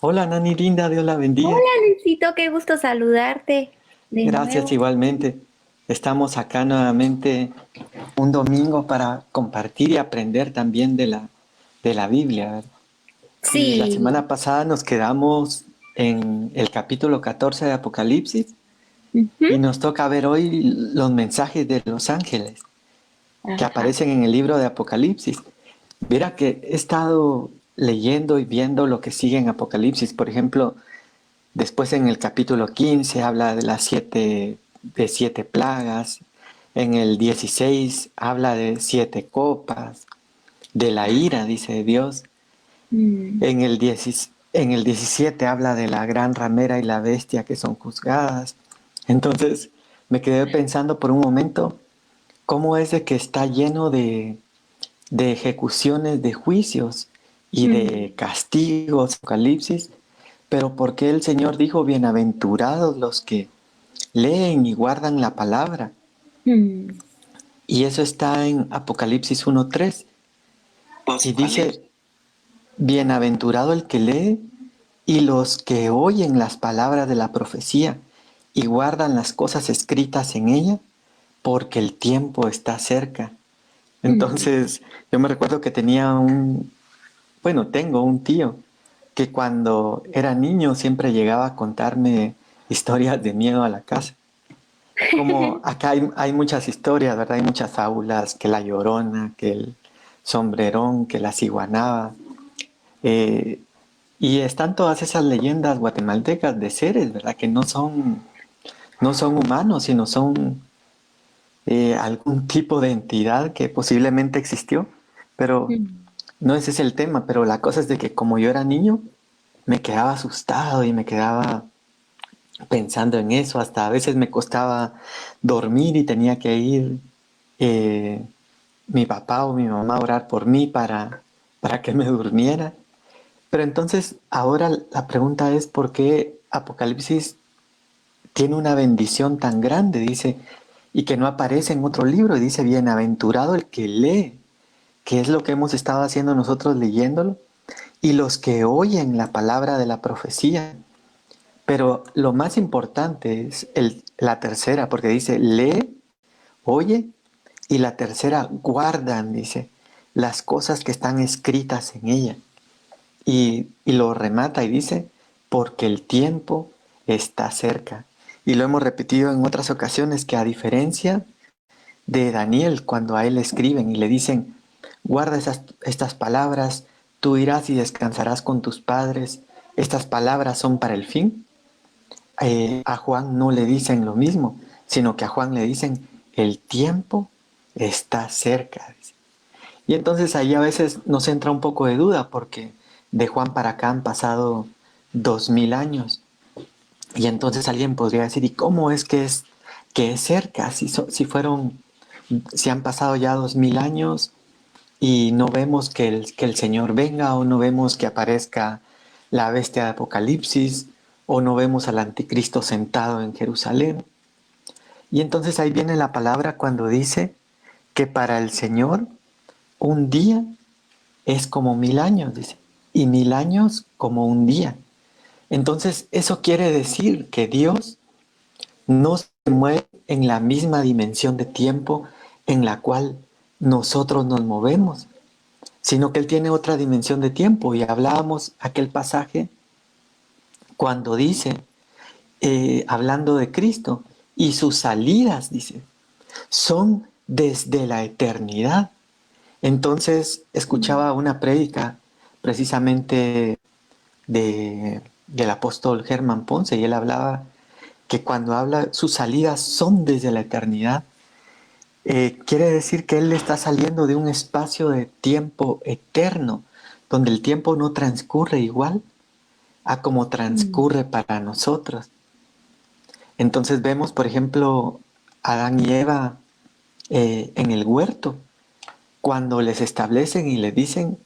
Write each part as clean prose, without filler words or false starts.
Hola Nani linda, Dios la bendiga. Hola Luisito, qué gusto saludarte de Gracias nuevo. igualmente. Estamos acá nuevamente un domingo para compartir y aprender también de la Biblia, ¿verdad? Y la Sí, semana pasada nos quedamos en el capítulo 14 de Apocalipsis ujú, y nos toca ver hoy los mensajes de los ángeles que ajá, aparecen en el libro de Apocalipsis. Mira que he estado leyendo y viendo lo que sigue en Apocalipsis. Por ejemplo, después en el capítulo 15 habla de siete plagas. En el 16 habla de siete copas, de la ira, dice Dios. mm, En el 17 habla de la gran ramera y la bestia que son juzgadas. Entonces me quedé pensando por un momento cómo es de que está lleno de ejecuciones, de juicios y de mm, castigos, Apocalipsis, pero ¿por qué el Señor dijo, bienaventurados los que leen y guardan la palabra? mm. Y eso está en Apocalipsis 1:3. Y dice, bienaventurado el que lee y los que oyen las palabras de la profecía y guardan las cosas escritas en ella, porque el tiempo está cerca. Mm. Entonces, yo me recuerdo que tengo un tío que cuando era niño siempre llegaba a contarme historias de miedo a la casa. Como acá hay muchas historias, ¿verdad? Hay muchas fábulas, que la Llorona, que el Sombrerón, que la Ciguanaba. eh, y están todas esas leyendas guatemaltecas de seres, ¿verdad? Que no son humanos, sino son algún tipo de entidad que posiblemente existió. Pero Mm. no ese es el tema, pero la cosa es de que como yo era niño, me quedaba asustado y me quedaba pensando en eso, hasta a veces me costaba dormir y tenía que ir eh, mi papá o mi mamá a orar por mí para que me durmiera. Pero entonces ahora la pregunta es por qué Apocalipsis tiene una bendición tan grande, dice, y que no aparece en otro libro, y dice, bienaventurado el que lee, que es lo que hemos estado haciendo nosotros leyéndolo, y los que oyen la palabra de la profecía. Pero lo más importante es la tercera, porque dice, lee, oye, y la tercera, guardan, dice, las cosas que están escritas en ella. Y lo remata y dice, porque el tiempo está cerca. Y lo hemos repetido en otras ocasiones que a diferencia de Daniel, cuando a él le escriben y le dicen, guarda estas palabras, tú irás y descansarás con tus padres, estas palabras son para el fin. A Juan no le dicen lo mismo, sino que a Juan le dicen, el tiempo está cerca. Dice. Y entonces ahí a veces nos entra un poco de duda, porque de Juan para acá han pasado 2000 años. Y entonces alguien podría decir, ¿y cómo es que es cerca? Si han pasado ya 2000 años y no vemos que el Señor venga, o no vemos que aparezca la bestia de Apocalipsis, o no vemos al anticristo sentado en Jerusalén. Y entonces ahí viene la palabra cuando dice que para el Señor un día es como 1000 años, dice, y 1000 años como un día. Entonces eso quiere decir que Dios no se mueve en la misma dimensión de tiempo en la cual nosotros nos movemos, sino que Él tiene otra dimensión de tiempo. Y hablábamos aquel pasaje cuando dice, hablando de Cristo, y sus salidas, dice, son desde la eternidad. Entonces escuchaba una prédica precisamente del apóstol Germán Ponce, y él hablaba que cuando habla sus salidas son desde la eternidad, quiere decir que él está saliendo de un espacio de tiempo eterno, donde el tiempo no transcurre igual a como Mm. transcurre para nosotros. Entonces vemos, por ejemplo, Adán y Eva en el huerto, cuando les establecen y les dicen,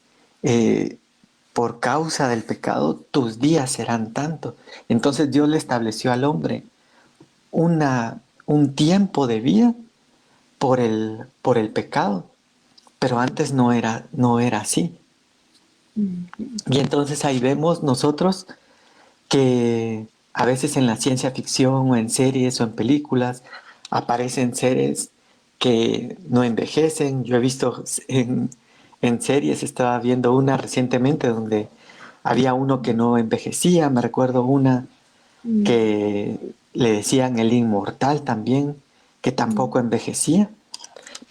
eh, por causa del pecado, tus días serán tanto. Entonces Dios le estableció al hombre un tiempo de vida por el pecado, pero antes no era así. Mm. Y entonces ahí vemos nosotros que a veces en la ciencia ficción o en series o en películas aparecen seres que no envejecen. Yo he visto en series, estaba viendo una recientemente donde había uno que no envejecía, me recuerdo una mm, que le decían el inmortal también, que mm, tampoco envejecía,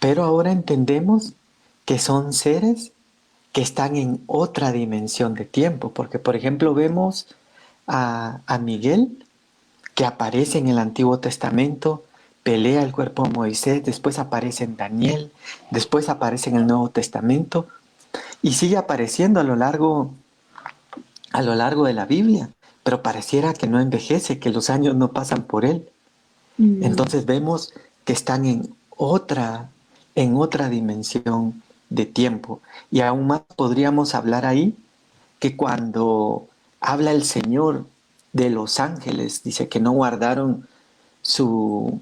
pero ahora entendemos que son seres que están en otra dimensión de tiempo, porque por ejemplo vemos a Miguel, que aparece en el Antiguo Testamento, pelea el cuerpo de Moisés, después aparece en Daniel, después aparece en el Nuevo Testamento y sigue apareciendo a lo largo de la Biblia, pero pareciera que no envejece, que los años no pasan por él. mm, Entonces vemos que están en otra dimensión de tiempo. Y aún más podríamos hablar ahí que cuando habla el Señor de los ángeles, dice que no guardaron su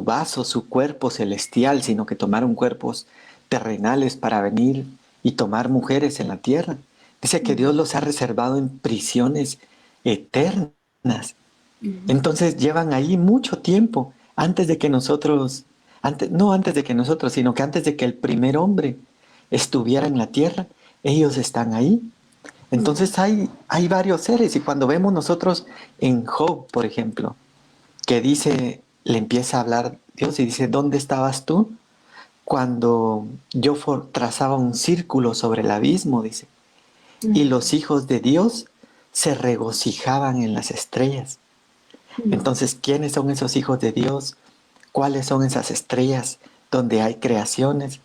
vaso, su cuerpo celestial, sino que tomaron cuerpos terrenales para venir y tomar mujeres en la tierra. Dice que Dios los ha reservado en prisiones eternas. mm, Entonces llevan ahí mucho tiempo antes de que nosotros, no antes de que nosotros, sino que antes de que el primer hombre estuviera en la tierra, ellos están ahí. mm, Entonces hay varios seres y cuando vemos nosotros en Job, por ejemplo, que dice, le empieza a hablar Dios y dice, ¿dónde estabas tú? Cuando yo trazaba un círculo sobre el abismo, dice, y mm, los hijos de Dios se regocijaban en las estrellas. mm, Entonces, ¿quiénes son esos hijos de Dios? ¿Cuáles son esas estrellas donde hay creaciones?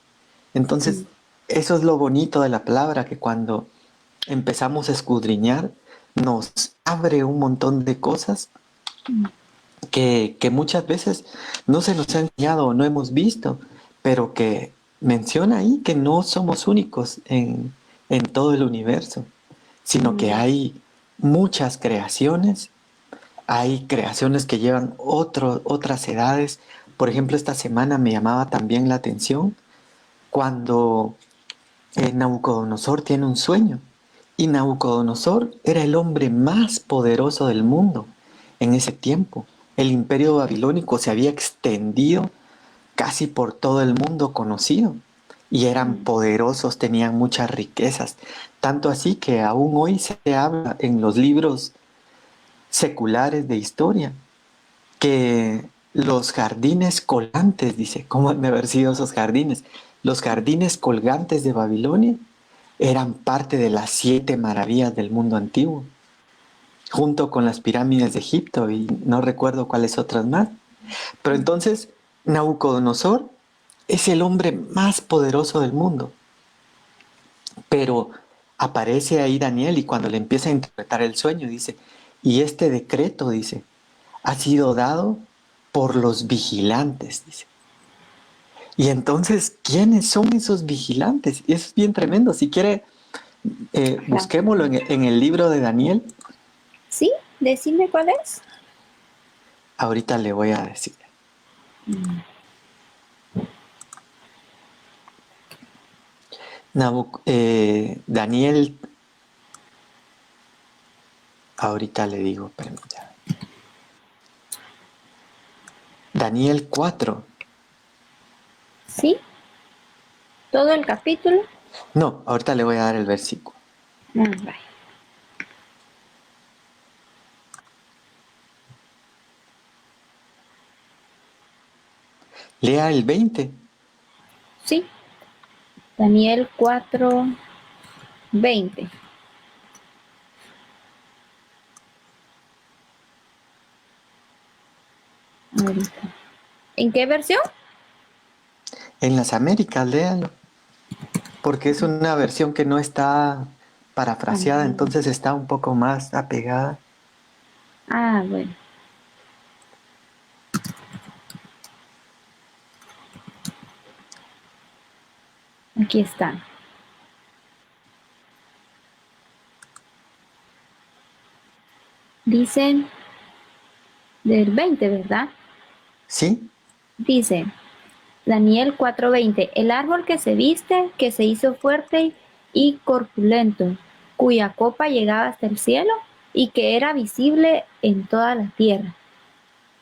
Entonces, mm, eso es lo bonito de la palabra, que cuando empezamos a escudriñar, nos abre un montón de cosas mm, que muchas veces no se nos ha enseñado o no hemos visto, pero que menciona ahí que no somos únicos en todo el universo, sino que mm, hay muchas creaciones, hay creaciones que llevan otras edades. Por ejemplo, esta semana me llamaba también la atención cuando Nabucodonosor tiene un sueño. Y Nabucodonosor era el hombre más poderoso del mundo en ese tiempo. El imperio babilónico se había extendido casi por todo el mundo conocido y eran mm, poderosos, tenían muchas riquezas. Tanto así que aún hoy se habla en los libros seculares de historia que los jardines colgantes, dice, ¿cómo han de haber sido esos jardines? Los jardines colgantes de Babilonia eran parte de las 7 maravillas del mundo antiguo, junto con las pirámides de Egipto y no recuerdo cuáles otras más. Pero entonces, Nabucodonosor es el hombre más poderoso del mundo, pero aparece ahí Daniel y cuando le empieza a interpretar el sueño dice, y este decreto, dice, ha sido dado por los vigilantes, dice. Y entonces, ¿quiénes son esos vigilantes? Y eso es bien tremendo. Si quiere, ajá. busquémoslo en el libro de Daniel. ¿Sí? Decime cuál es. Ahorita le voy a decir. Mm, Daniel, ahorita le digo, permítame. Daniel 4. ¿sí? ¿Todo el capítulo? No, ahorita le voy a dar el versículo. Vaya. Lea el 20. Sí. Daniel 4:20. Ahorita. ¿En qué versión? En las Américas, léalo. Porque es una versión que no está parafraseada, Ah, entonces está un poco más apegada. bueno. Aquí está. Dicen del 20, ¿verdad? ¿Sí? Dice Daniel 4:20, el árbol que se viste, que se hizo fuerte y corpulento, cuya copa llegaba hasta el cielo. y que era visible en toda la tierra,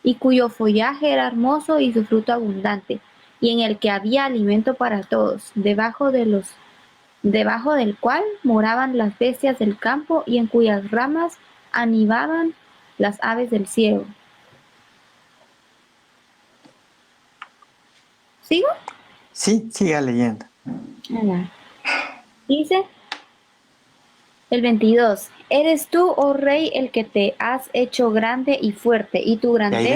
y cuyo follaje era hermoso y su fruto abundante, y en el que había alimento para todos, debajo del cual moraban las bestias del campo y en cuyas ramas anidaban las aves del cielo. ¿Sigo? Sí, siga leyendo. Ala. Dice el 22. Eres tú, oh rey, el que te has hecho grande y fuerte, y tu Y grandeza... ahí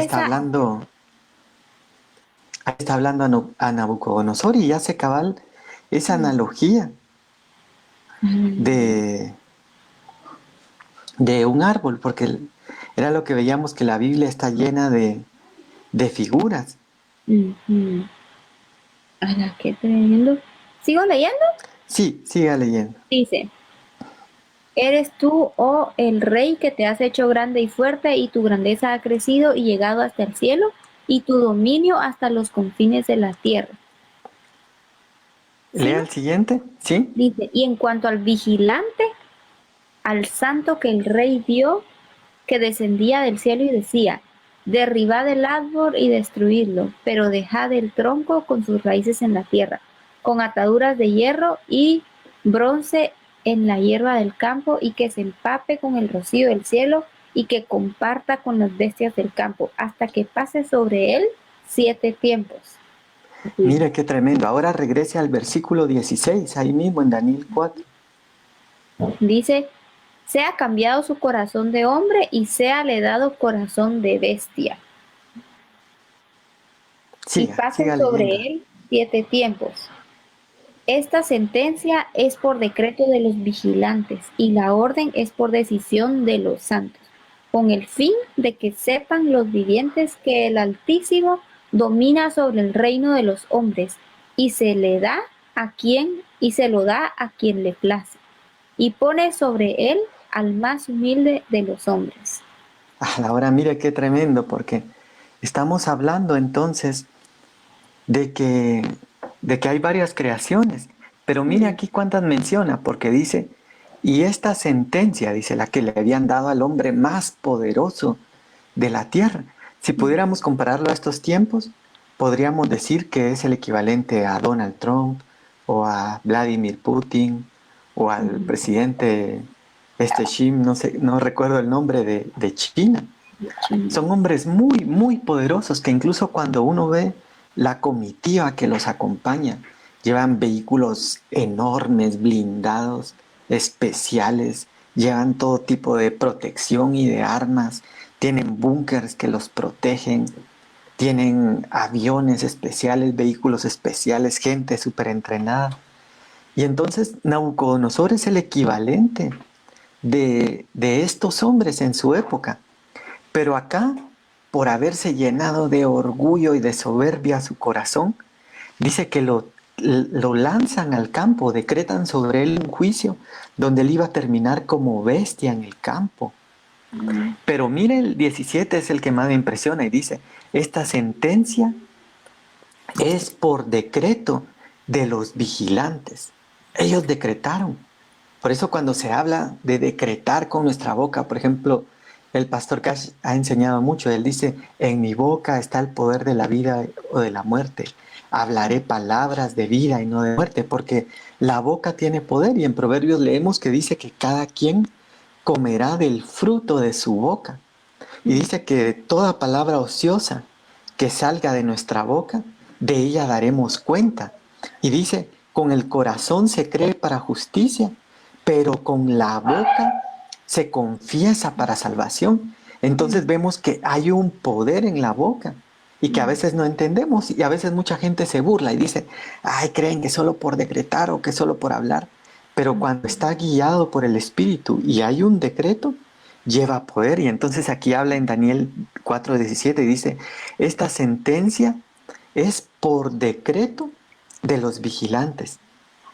está hablando a Nabucodonosor y hace cabal esa analogía de, de un árbol, porque era lo que veíamos que la Biblia está llena de figuras. Ujú. Ala, qué tremendo. ¿Sigo leyendo? Sí, siga leyendo. Dice, eres tú, oh el rey, que te has hecho grande y fuerte, y tu grandeza ha crecido y llegado hasta el cielo, y tu dominio hasta los confines de la tierra. Lea ¿Sigo? el siguiente, ¿sí? Dice, y en cuanto al vigilante, al santo que el rey vio, que descendía del cielo y decía, derribad el árbol y destruidlo, pero dejad el tronco con sus raíces en la tierra, con ataduras de hierro y bronce en la hierba del campo, y que se empape con el rocío del cielo, y que comparta con las bestias del campo, hasta que pase sobre él 7 tiempos. Mira qué tremendo. Ahora regrese al versículo 16, ahí mismo en Daniel 4. Dice, sea cambiado su corazón de hombre y sea le dado corazón de bestia, y pasen Siga sobre leyendo. él 7 tiempos. Esta sentencia es por decreto de los vigilantes y la orden es por decisión de los santos, con el fin de que sepan los vivientes que el Altísimo domina sobre el reino de los hombres y se le da a quien y se lo da a quien le place y pone sobre él al más humilde de los hombres. Ahora mira qué tremendo, porque estamos hablando entonces de que, de que hay varias creaciones, pero mire Mm, aquí cuántas menciona, porque dice, y esta sentencia, dice, la que le habían dado al hombre más poderoso de la tierra. Si mm, pudiéramos compararlo a estos tiempos, podríamos decir que es el equivalente a Donald Trump o a Vladimir Putin o al mm, presidente este Xi, no sé, no recuerdo el nombre de China. China. Son hombres muy, muy poderosos que incluso cuando uno ve la comitiva que los acompaña, llevan vehículos enormes, blindados, especiales, llevan todo tipo de protección y de armas, tienen búnkers que los protegen, tienen aviones especiales, vehículos especiales, gente súper entrenada. Y entonces Nabucodonosor es el equivalente de estos hombres en su época. Pero acá, por haberse llenado de orgullo y de soberbia su corazón, dice que lo lanzan al campo, decretan sobre él un juicio donde él iba a terminar como bestia en el campo. Mm, Pero mire, el 17 es el que más me impresiona y dice, esta sentencia es por decreto de los vigilantes. Ellos decretaron. Por eso cuando se habla de decretar con nuestra boca, por ejemplo, el pastor Cash ha enseñado mucho. Él dice, en mi boca está el poder de la vida o de la muerte. Hablaré palabras de vida y no de muerte, porque la boca tiene poder y en Proverbios leemos que dice que cada quien comerá del fruto de su boca. Y mm, dice que toda palabra ociosa que salga de nuestra boca, de ella daremos cuenta. Y dice, con el corazón se cree para justicia, pero con la boca se confiesa para salvación. Entonces vemos que hay un poder en la boca y que a mm, veces no entendemos y a veces mucha gente se burla y dice, ay, creen que solo por decretar o que solo por hablar. Pero mm, cuando está guiado por el Espíritu y hay un decreto, lleva poder. Y entonces aquí habla en Daniel 4:17 y dice, esta sentencia es por decreto de los vigilantes.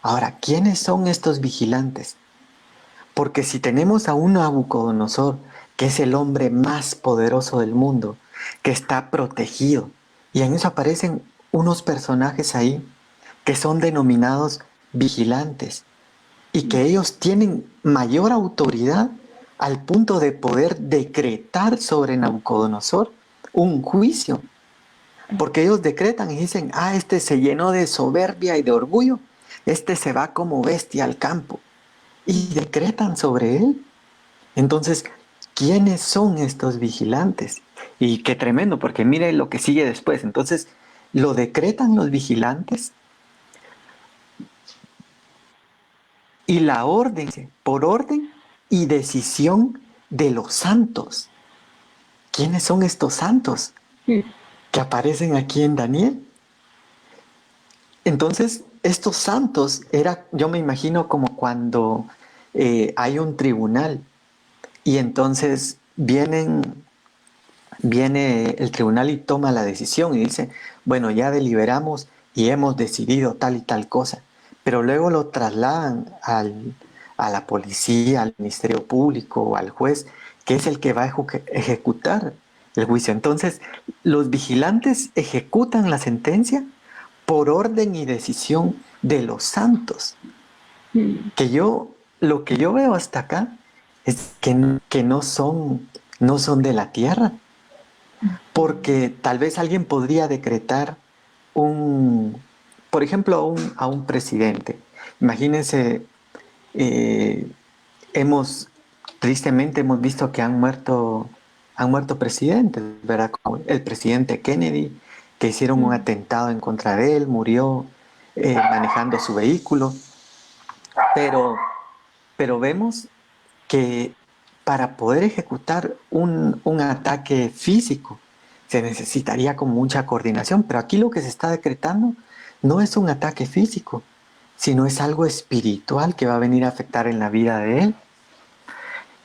Ahora, ¿quiénes son estos vigilantes? Porque si tenemos a un Nabucodonosor, que es el hombre más poderoso del mundo, que está protegido, y en eso aparecen unos personajes ahí que son denominados vigilantes, y que ellos tienen mayor autoridad al punto de poder decretar sobre Nabucodonosor un juicio. Porque ellos decretan y dicen, este se llenó de soberbia y de orgullo, este se va como bestia al campo. Y decretan sobre él. Entonces, ¿quiénes son estos vigilantes? Y qué tremendo, porque mire lo que sigue después. Entonces, lo decretan los vigilantes y la orden, por orden y decisión de los santos. ¿Quiénes son estos santos Mm. que aparecen aquí en Daniel? Entonces, estos santos yo me imagino como cuando hay un tribunal y entonces viene el tribunal y toma la decisión y dice, bueno, ya deliberamos y hemos decidido tal y tal cosa, pero luego lo trasladan a la policía, al Ministerio Público o al juez, que es el que va a ejecutar el juicio. Entonces, los vigilantes ejecutan la sentencia por orden y decisión de los santos. Mm. Lo que yo veo hasta acá es que no son de la tierra, porque tal vez alguien podría decretar por ejemplo, a un presidente. Imagínense, eh, tristemente hemos visto que han muerto presidentes, ¿verdad? Como el presidente Kennedy, que hicieron un Mm. atentado en contra de él, murió manejando su vehículo, pero, pero vemos que para poder ejecutar un ataque físico se necesitaría con mucha coordinación, pero aquí lo que se está decretando no es un ataque físico, sino es algo espiritual que va a venir a afectar en la vida de él.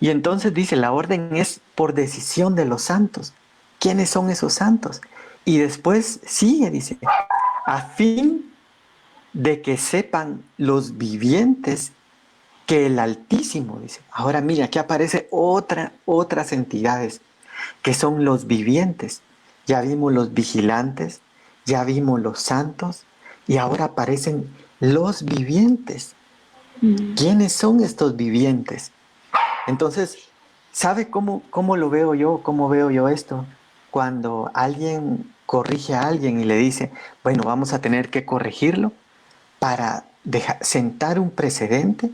Y entonces dice, la orden es por decisión de los santos. ¿Quiénes son esos santos? Y después sigue, dice, a fin de que sepan los vivientes que el Altísimo, dice. Ahora mira, aquí aparece otras entidades que son los vivientes. Ya vimos los vigilantes, ya vimos los santos y ahora aparecen los vivientes. Mm. ¿Quiénes son estos vivientes? Entonces, ¿sabe cómo lo veo yo? ¿Cómo veo yo esto? Cuando alguien corrige a alguien y le dice, bueno, vamos a tener que corregirlo para sentar un precedente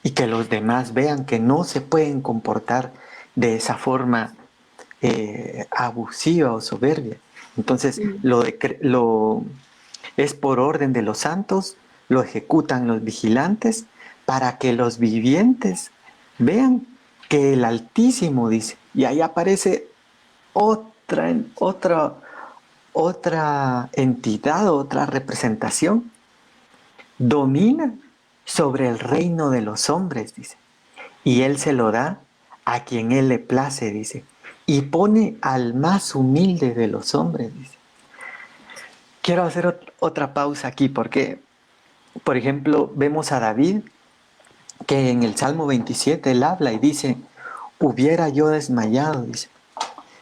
y que los demás vean que no se pueden comportar de esa forma abusiva o soberbia. Entonces, Mm. es por orden de los santos, lo ejecutan los vigilantes para que los vivientes vean que el Altísimo dice, y ahí aparece otra, otra, otra entidad, otra representación, domina sobre el reino de los hombres, dice, y él se lo da a quien él le place, dice, y pone al más humilde de los hombres, dice. Quiero hacer otra pausa aquí porque, por ejemplo, vemos a David que en el Salmo 27 él habla y dice, hubiera yo desmayado, dice,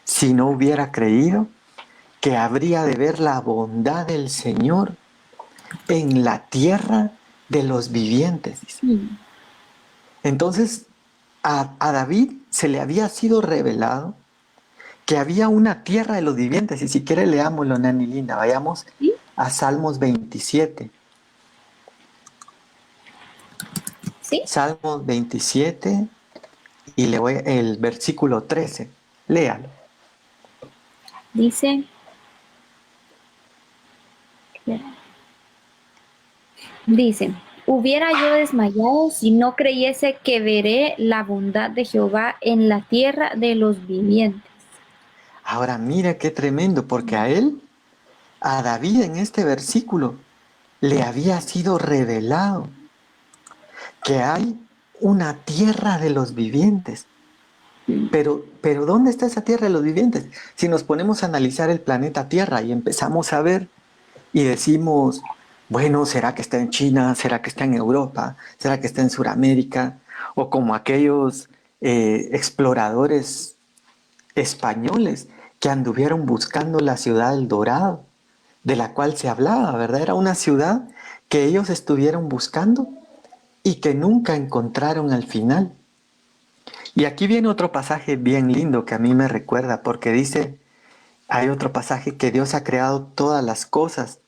si no hubiera creído que habría de ver la bondad del Señor en la tierra de los vivientes, dice. Mm. Entonces, a David se le había sido revelado que había una tierra de los vivientes. Y si quiere leámoslo, Nani Linda, vayamos ¿Sí? a Salmos 27. ¿Sí? Salmos 27 y le voy el versículo 13. Léalo. Dice, dice, hubiera yo desmayado si no creyese que veré la bondad de Jehová en la tierra de los vivientes. Ahora mira qué tremendo, porque a David en este versículo, le había sido revelado que hay una tierra de los vivientes. Pero ¿dónde está esa tierra de los vivientes? Si nos ponemos a analizar el planeta Tierra y empezamos a ver y decimos, bueno, ¿será que está en China? ¿Será que está en Europa? ¿Será que está en Sudamérica? O como aquellos exploradores españoles que anduvieron buscando la ciudad del Dorado, de la cual se hablaba, ¿verdad? Era una ciudad que ellos estuvieron buscando y que nunca encontraron al final. Y aquí viene otro pasaje bien lindo que a mí me recuerda, porque dice, hay otro pasaje que Dios ha creado todas las cosas.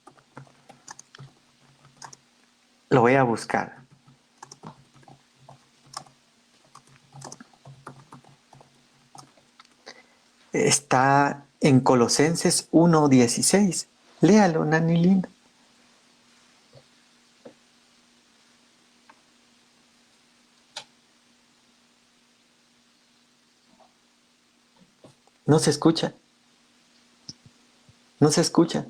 Lo voy a buscar. Está en Colosenses 1:16. Léalo, Nani linda. No se escucha. No se escucha.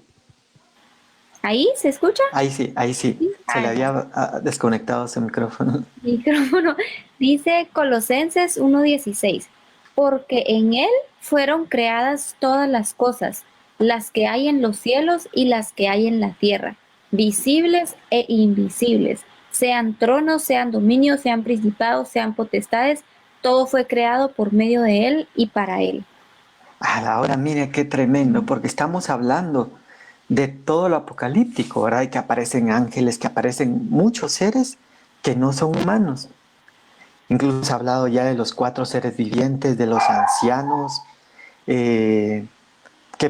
¿Ahí se escucha? Ahí sí, ahí sí. Sí. Se le Ya. había desconectado su micrófono. Micrófono. Dice Colosenses 1:16, porque en él fueron creadas todas las cosas, las que hay en los cielos y las que hay en la tierra, visibles e invisibles, sean tronos, sean dominios, sean principados, sean potestades, todo fue creado por medio de él y para él. Ahora mire qué tremendo, porque estamos hablando de todo lo apocalíptico, ¿verdad? Y que aparecen ángeles, que aparecen muchos seres que no son humanos. Incluso se ha hablado ya de los 4 seres vivientes, de los ancianos, que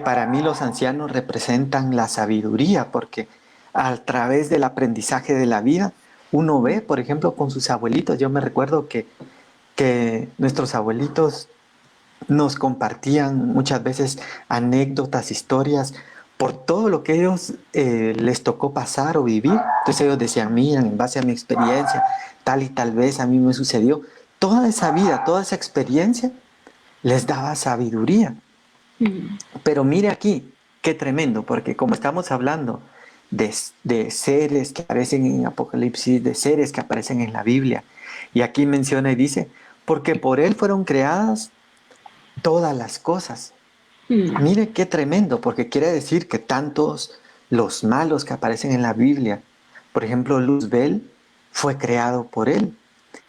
para mí los ancianos representan la sabiduría, porque a través del aprendizaje de la vida, uno ve, por ejemplo, con sus abuelitos. Yo me recuerdo que nuestros abuelitos nos compartían muchas veces anécdotas, historias, por todo lo que ellos les tocó pasar o vivir. Entonces ellos decían, miren, en base a mi experiencia, tal y tal vez a mí me sucedió. Toda esa vida, toda esa experiencia les daba sabiduría. Pero mire aquí, qué tremendo, porque como estamos hablando de seres que aparecen en Apocalipsis, de seres que aparecen en la Biblia, y aquí menciona y dice, porque por él fueron creadas todas las cosas. Mire qué tremendo, porque quiere decir que tantos los malos que aparecen en la Biblia, por ejemplo, Luzbel fue creado por él,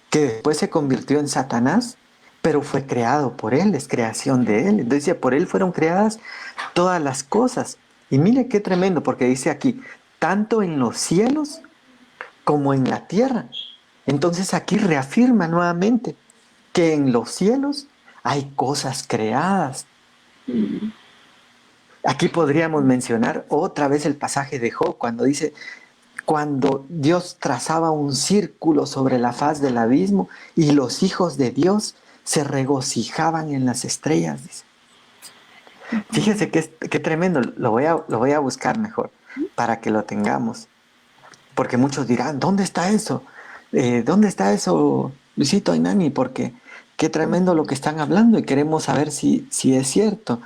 que después se convirtió en Satanás, pero fue creado por él, es creación de él. Entonces dice, por él fueron creadas todas las cosas. Y mire qué tremendo, porque dice aquí, tanto en los cielos como en la tierra. Entonces aquí reafirma nuevamente que en los cielos hay cosas creadas. Aquí podríamos mencionar otra vez el pasaje de Job, cuando dice, cuando Dios trazaba un círculo sobre la faz del abismo y los hijos de Dios se regocijaban en las estrellas. Dice. Fíjese qué tremendo, lo voy a buscar mejor para que lo tengamos. Porque muchos dirán, ¿dónde está eso? ¿Dónde está eso, Luisito y Nani? Porque qué tremendo lo que están hablando y queremos saber si es cierto.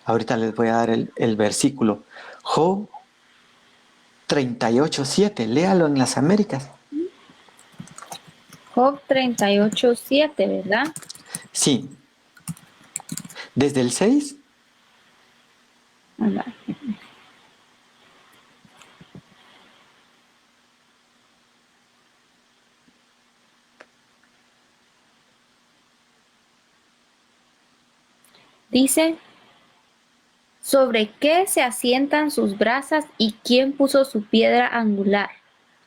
Ahorita les voy a dar el versículo. Job 38:7, léalo en las Américas. Job 38:7, ¿verdad? Sí. Desde el 6. Anda. Dice, ¿sobre qué se asientan sus brasas y quién puso su piedra angular?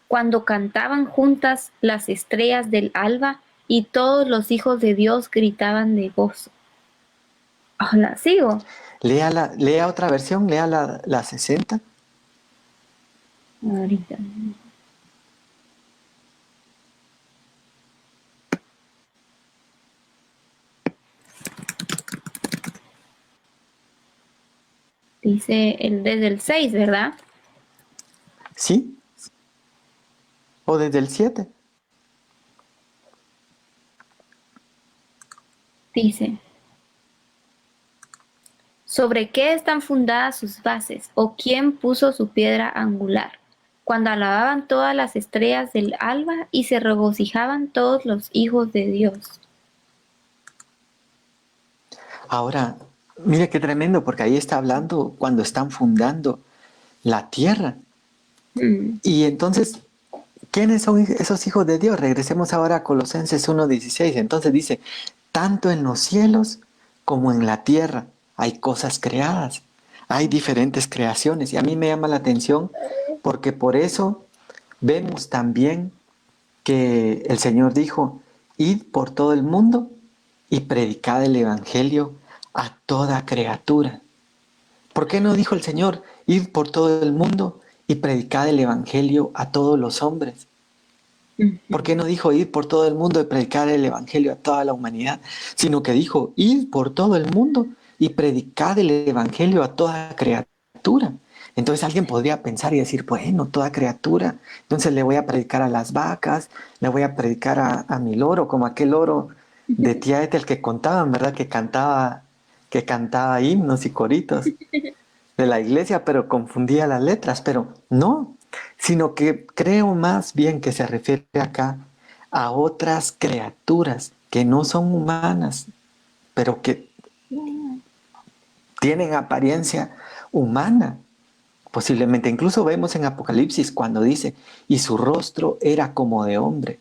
Cuando cantaban juntas las estrellas del alba y todos los hijos de Dios gritaban de gozo. Hola, sigo. Lea otra versión, lea la 60. Ahorita. Dice desde el 6, ¿verdad? ¿Sí? ¿O desde el 7? Dice, ¿sobre qué están fundadas sus bases? ¿O quién puso su piedra angular? Cuando alababan todas las estrellas del alba y se regocijaban todos los hijos de Dios. Ahora, mire qué tremendo, porque ahí está hablando cuando están fundando la tierra. Y entonces, ¿quiénes son esos hijos de Dios? Regresemos ahora a Colosenses 1:16. Entonces dice, tanto en los cielos como en la tierra hay cosas creadas. Hay diferentes creaciones y a mí me llama la atención porque por eso vemos también que el Señor dijo, id por todo el mundo y predicad el Evangelio a toda criatura. ¿Por qué no dijo el Señor, id por todo el mundo y predicad el Evangelio a todos los hombres? ¿Por qué no dijo id por todo el mundo y predicar el Evangelio a toda la humanidad? Sino que dijo id por todo el mundo y predicad el Evangelio a toda criatura. Entonces alguien podría pensar y decir, bueno, toda criatura, entonces le voy a predicar a las vacas, le voy a predicar a mi loro, como aquel loro de Tía Ethel que contaban, ¿verdad? Que cantaba himnos y coritos de la iglesia, pero confundía las letras, pero no, sino que creo más bien que se refiere acá a otras criaturas que no son humanas, pero que tienen apariencia humana. Posiblemente incluso vemos en Apocalipsis cuando dice, y su rostro era como de hombre,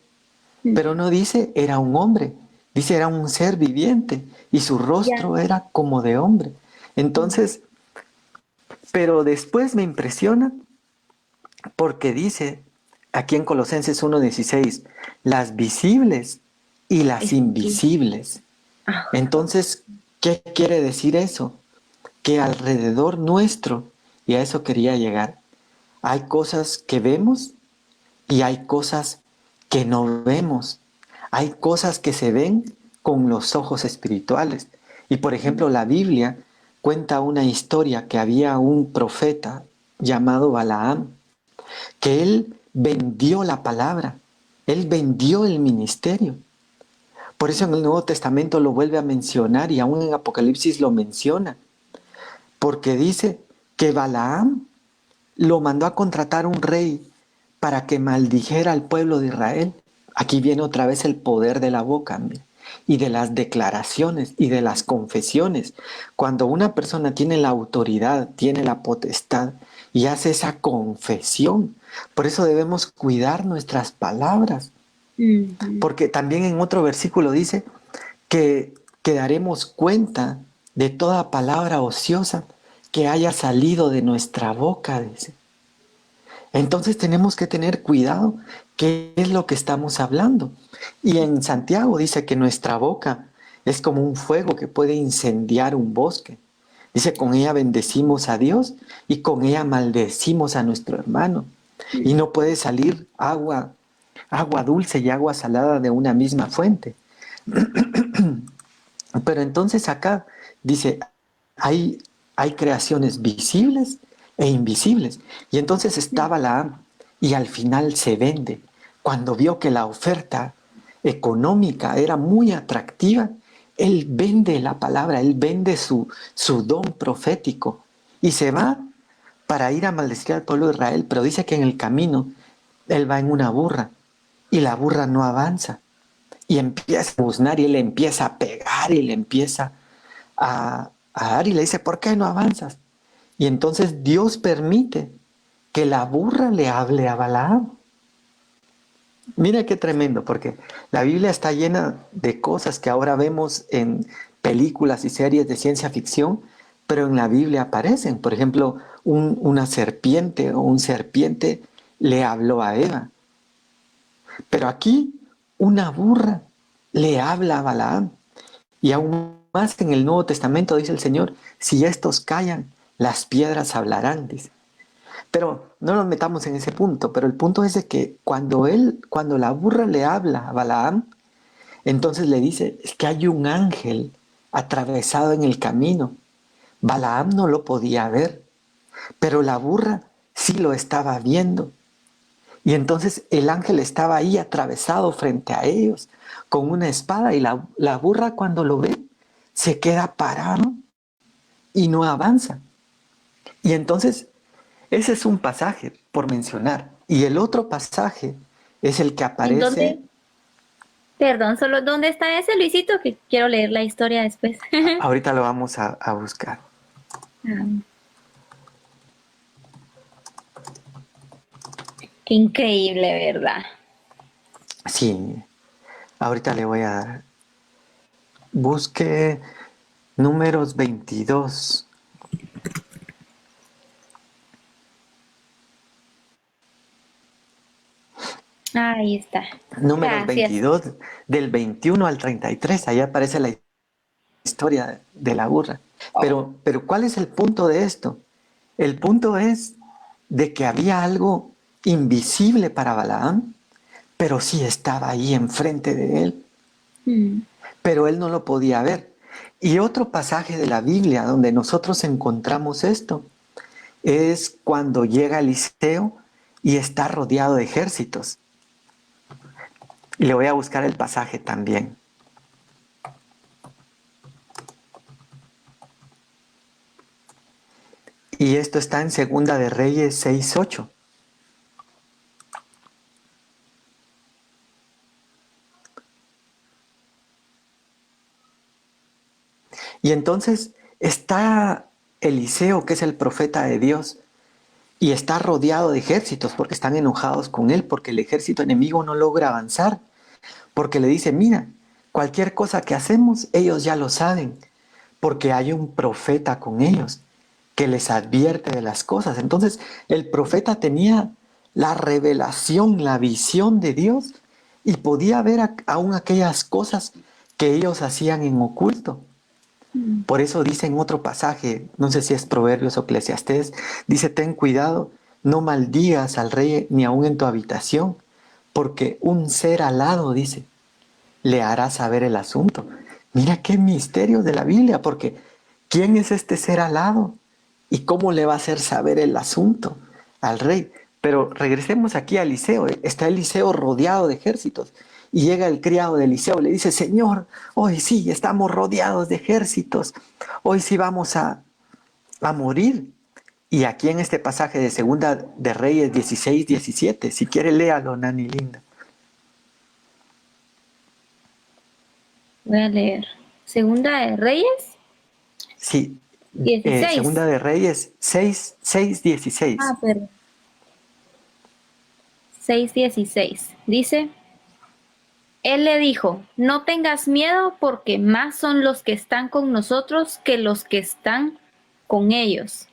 pero no dice era un hombre, dice era un ser viviente y su Ya. rostro era como de hombre. Entonces, pero después me impresiona porque dice aquí en Colosenses 1:16, las visibles y las Sí. invisibles. Ah, Entonces, ¿qué quiere decir eso? Que alrededor nuestro, y a eso quería llegar, hay cosas que vemos y hay cosas que no vemos. Hay cosas que se ven con los ojos espirituales. Y por ejemplo, la Biblia cuenta una historia que había un profeta llamado Balaam, que él vendió la palabra, él vendió el ministerio. Por eso en el Nuevo Testamento lo vuelve a mencionar y aún en Apocalipsis lo menciona, porque dice que Balaam lo mandó a contratar un rey para que maldijera al pueblo de Israel. Aquí viene otra vez el poder de la boca, mira, y de las declaraciones y de las confesiones. Cuando una persona tiene la autoridad, tiene la potestad y hace esa confesión, por eso debemos cuidar nuestras palabras, porque también en otro versículo dice que daremos cuenta de toda palabra ociosa que haya salido de nuestra boca, dice. Entonces tenemos que tener cuidado qué es lo que estamos hablando. Y en Santiago dice que nuestra boca es como un fuego que puede incendiar un bosque. Dice, con ella bendecimos a Dios y con ella maldecimos a nuestro hermano. Y no puede salir agua dulce y agua salada de una misma fuente. Pero entonces acá dice, hay, hay creaciones visibles e invisibles. Y entonces estaba la y al final se vende. Cuando vio que la oferta económica era muy atractiva, él vende la palabra, él vende su don profético y se va para ir a maldecir al pueblo de Israel, pero dice que en el camino él va en una burra y la burra no avanza y empieza a buznar y él le empieza a pegar y le empieza a dar y le dice, ¿por qué no avanzas? Y entonces Dios permite que la burra le hable a Balaam. Mira qué tremendo, porque la Biblia está llena de cosas que ahora vemos en películas y series de ciencia ficción, pero en la Biblia aparecen. Por ejemplo, una serpiente o un serpiente le habló a Eva. Pero aquí una burra le habla a Balaam. Y aún más en el Nuevo Testamento dice el Señor, si estos callan, las piedras hablarán, dice. Pero no nos metamos en ese punto, pero el punto es de que cuando la burra le habla a Balaam, entonces le dice, es que hay un ángel atravesado en el camino. Balaam no lo podía ver, pero la burra sí lo estaba viendo. Y entonces el ángel estaba ahí atravesado frente a ellos con una espada y la burra cuando lo ve se queda parado y no avanza. Y entonces ese es un pasaje por mencionar. Y el otro pasaje es el que ¿en aparece, dónde? Perdón, solo ¿dónde está ese Luisito? Que quiero leer la historia después. ahorita lo vamos a buscar. Ah, qué increíble, ¿verdad? Sí, ahorita le voy a dar. Busque números 22. Ahí está. Números Gracias. 22, del 21 al 33, ahí aparece la historia de la burra. Pero ¿cuál es el punto de esto? El punto es de que había algo invisible para Balaam, pero sí estaba ahí enfrente de él, Mm. pero él no lo podía ver. Y otro pasaje de la Biblia donde nosotros encontramos esto es cuando llega Eliseo y está rodeado de ejércitos. Y le voy a buscar el pasaje también. Y esto está en Segunda de Reyes 6:8. Y entonces está Eliseo, que es el profeta de Dios, y está rodeado de ejércitos porque están enojados con él, porque el ejército enemigo no logra avanzar, porque le dice, mira, cualquier cosa que hacemos, ellos ya lo saben, porque hay un profeta con ellos que les advierte de las cosas. Entonces el profeta tenía la revelación, la visión de Dios y podía ver aún aquellas cosas que ellos hacían en oculto. Mm. Por eso dice en otro pasaje, no sé si es Proverbios o Eclesiastés, dice, ten cuidado, no maldigas al rey ni aun en tu habitación, porque un ser alado, dice, le hará saber el asunto. Mira qué misterio de la Biblia, porque ¿quién es este ser alado? ¿Y cómo le va a hacer saber el asunto al rey? Pero regresemos aquí a Eliseo. Está Eliseo rodeado de ejércitos. Y llega el criado de Eliseo y le dice, Señor, hoy sí, estamos rodeados de ejércitos. Hoy sí vamos a morir. Y aquí en este pasaje de Segunda de Reyes 16-17, si quiere léalo, Nani Linda. Voy a leer. Segunda de Reyes Sí, 16. Segunda de Reyes 6:16. Perdón. 6:16. Dice, él le dijo, no tengas miedo porque más son los que están con nosotros que los que están con ellos.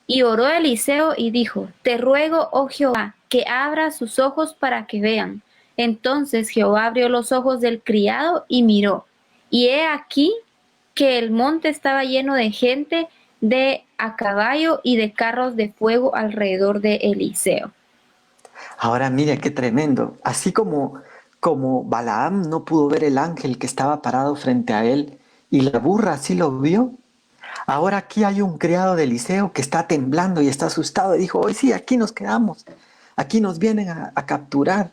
Y oró Eliseo y dijo, te ruego, oh Jehová, que abra sus ojos para que vean. Entonces Jehová abrió los ojos del criado y miró. Y he aquí que el monte estaba lleno de gente de a caballo y de carros de fuego alrededor de Eliseo. Ahora mire qué tremendo. Así como Balaam no pudo ver el ángel que estaba parado frente a él y la burra sí lo vio, ahora aquí hay un criado de Eliseo que está temblando y está asustado y dijo, hoy sí, aquí nos quedamos, aquí nos vienen a capturar.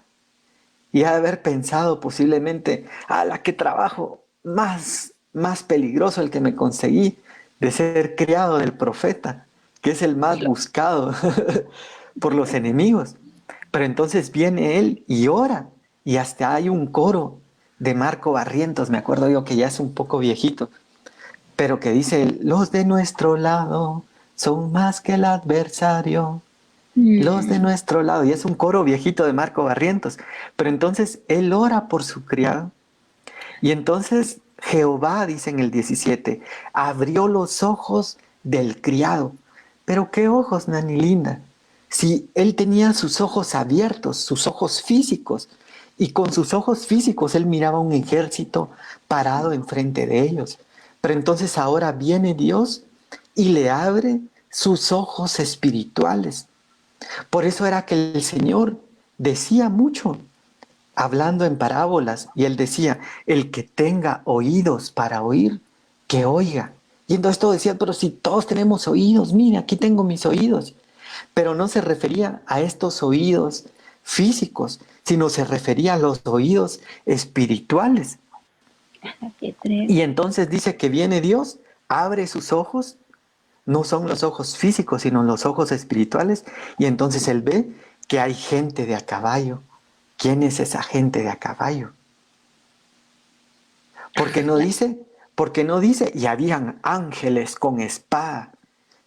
Y ha de haber pensado posiblemente, a la que trabajo más peligroso el que me conseguí de ser criado del profeta, que es el más buscado por los enemigos. Pero entonces viene él y ora, y hasta hay un coro de Marco Barrientos, me acuerdo yo que ya es un poco viejito, pero que dice, los de nuestro lado son más que el adversario, los de Mm. nuestro lado, y es un coro viejito de Marco Barrientos, pero entonces él ora por su criado, y entonces Jehová, dice en el 17, abrió los ojos del criado. Pero qué ojos, Nani Linda. Si él tenía sus ojos abiertos, sus ojos físicos, y con sus ojos físicos él miraba un ejército parado enfrente de ellos. Pero entonces ahora viene Dios y le abre sus ojos espirituales. Por eso era que el Señor decía mucho hablando en parábolas, y él decía, el que tenga oídos para oír, que oiga. Y entonces todos decían, pero si todos tenemos oídos, mire, aquí tengo mis oídos. Pero no se refería a estos oídos físicos, sino se refería a los oídos espirituales. Qué tres. Y entonces dice que viene Dios, abre sus ojos, no son los ojos físicos, sino los ojos espirituales, y entonces él ve que hay gente de a caballo. ¿Quién es esa gente de a caballo? Porque no dice, porque no dice, y habían ángeles con espada,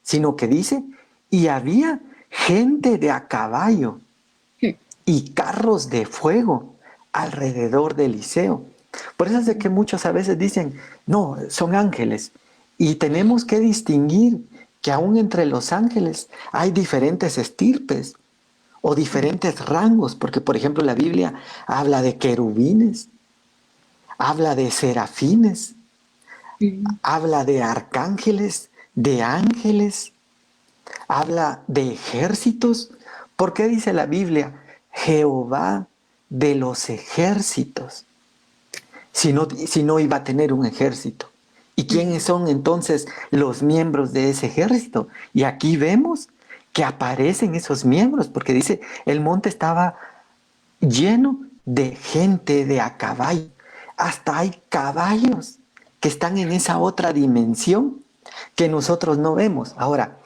sino que dice, y había gente de a caballo y carros de fuego alrededor de Eliseo. Por eso es de que muchos a veces dicen, no, son ángeles. Y tenemos que distinguir que aún entre los ángeles hay diferentes estirpes. o diferentes rangos, porque por ejemplo la Biblia habla de querubines, habla de serafines, Mm. habla de arcángeles, de ángeles, habla de ejércitos. ¿Por qué dice la Biblia Jehová de los ejércitos? Si no iba a tener un ejército. ¿Y quiénes son entonces los miembros de ese ejército? Y aquí vemos que aparecen esos miembros, porque dice, el monte estaba lleno de gente de a caballo. Hasta hay caballos que están en esa otra dimensión que nosotros no vemos. Ahora,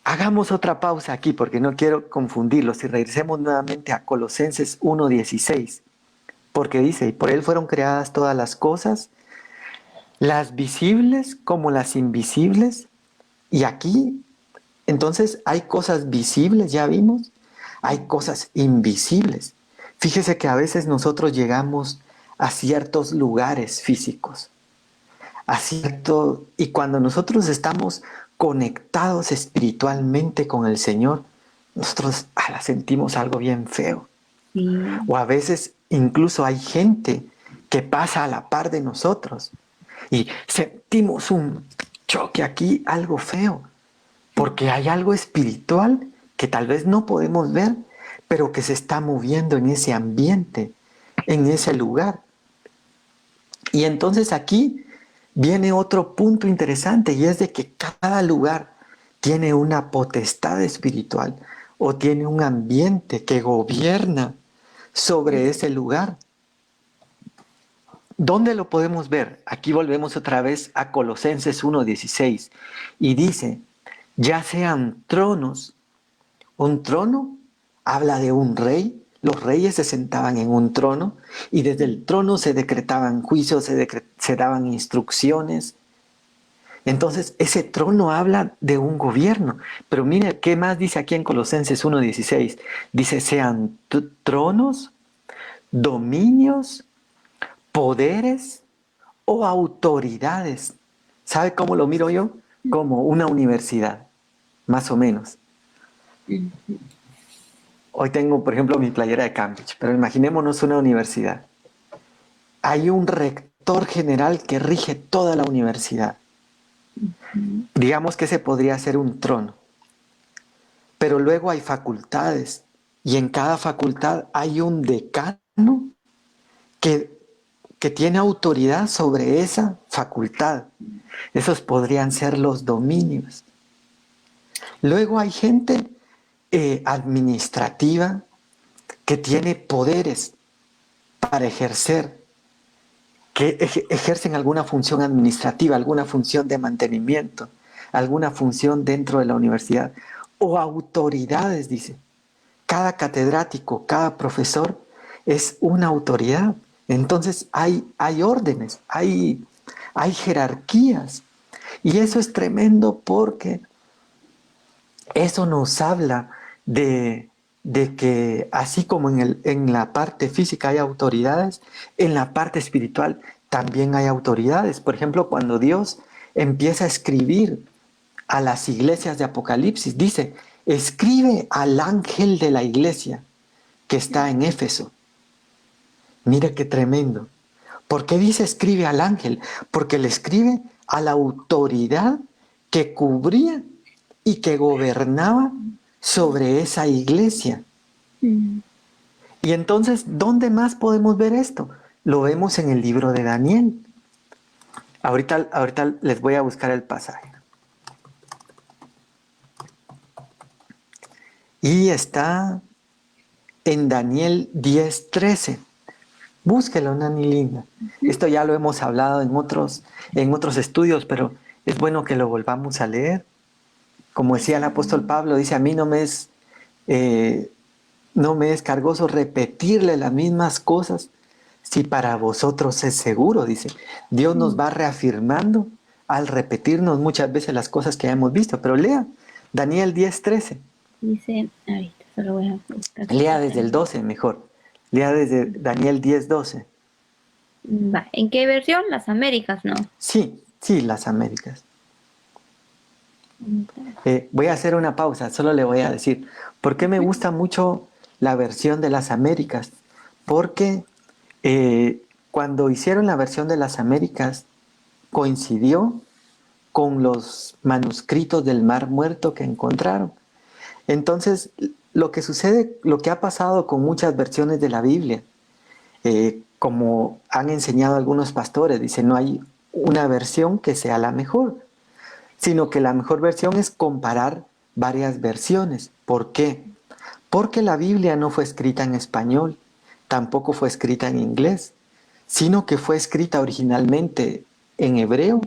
hagamos otra pausa aquí porque no quiero confundirlos y regresemos nuevamente a Colosenses 1:16, porque dice, y por él fueron creadas todas las cosas, las visibles como las invisibles, y aquí entonces hay cosas visibles, ya vimos, hay cosas invisibles. Fíjese que a veces nosotros llegamos a ciertos lugares físicos, y cuando nosotros estamos conectados espiritualmente con el Señor, nosotros sentimos algo bien feo. Sí. O a veces incluso hay gente que pasa a la par de nosotros y sentimos un choque aquí, algo feo, porque hay algo espiritual que tal vez no podemos ver, pero que se está moviendo en ese ambiente, en ese lugar. Y entonces aquí viene otro punto interesante y es de que cada lugar tiene una potestad espiritual o tiene un ambiente que gobierna sobre ese lugar. ¿Dónde lo podemos ver? Aquí volvemos otra vez a Colosenses 1:16 y dice, ya sean tronos. Un trono habla de un rey. Los reyes se sentaban en un trono y desde el trono se decretaban juicios, se daban instrucciones. Entonces, ese trono habla de un gobierno. Pero mire, ¿qué más dice aquí en Colosenses 1:16? Dice, sean tronos, dominios, poderes o autoridades. ¿Sabe cómo lo miro yo? Como una universidad, más o menos. Mm. Hoy tengo, por ejemplo, mi playera de Cambridge, pero imaginémonos una universidad. Hay un rector general que rige toda la universidad. Mm. Digamos que ese podría ser un trono. Pero luego hay facultades y en cada facultad hay un decano que, que tiene autoridad sobre esa facultad. Esos podrían ser los dominios. Luego hay gente administrativa que tiene poderes para ejercer, que ejercen alguna función administrativa, alguna función de mantenimiento, alguna función dentro de la universidad, o autoridades, dice. Cada catedrático, cada profesor es una autoridad. Entonces hay órdenes, hay jerarquías. Y eso es tremendo porque eso nos habla de que así como en la parte física hay autoridades, en la parte espiritual también hay autoridades. Por ejemplo, cuando Dios empieza a escribir a las iglesias de Apocalipsis, dice, escribe al ángel de la iglesia que está en Éfeso. Mira qué tremendo. ¿Por qué dice escribe al ángel? Porque le escribe a la autoridad que cubría y que gobernaba sobre esa iglesia. Mm. Y entonces, ¿dónde más podemos ver esto? Lo vemos en el libro de Daniel. Ahorita les voy a buscar el pasaje. Y está en Daniel 10:13. Búsquelo, Nani linda. Esto ya lo hemos hablado en otros estudios, pero es bueno que lo volvamos a leer. Como decía el apóstol Pablo, dice, a mí eh, no me es cargoso repetirle las mismas cosas, si para vosotros es seguro, dice. Dios nos va reafirmando al repetirnos muchas veces las cosas que hemos visto. Pero lea Daniel 10:13. Dice, ahorita solo voy a buscar. Lea desde el 12 mejor. Lea desde Daniel 10:12. Va, ¿en qué versión? Las Américas, ¿no? Sí, sí, las Américas. Voy a hacer una pausa, solo le voy a decir, ¿por qué me gusta mucho la versión de las Américas? Porque cuando hicieron la versión de las Américas, coincidió con los manuscritos del Mar Muerto que encontraron. Entonces, lo que sucede, lo que ha pasado con muchas versiones de la Biblia, como han enseñado algunos pastores, dice, no hay una versión que sea la mejor, sino que la mejor versión es comparar varias versiones. ¿Por qué? Porque la Biblia no fue escrita en español, tampoco fue escrita en inglés, sino que fue escrita originalmente en hebreo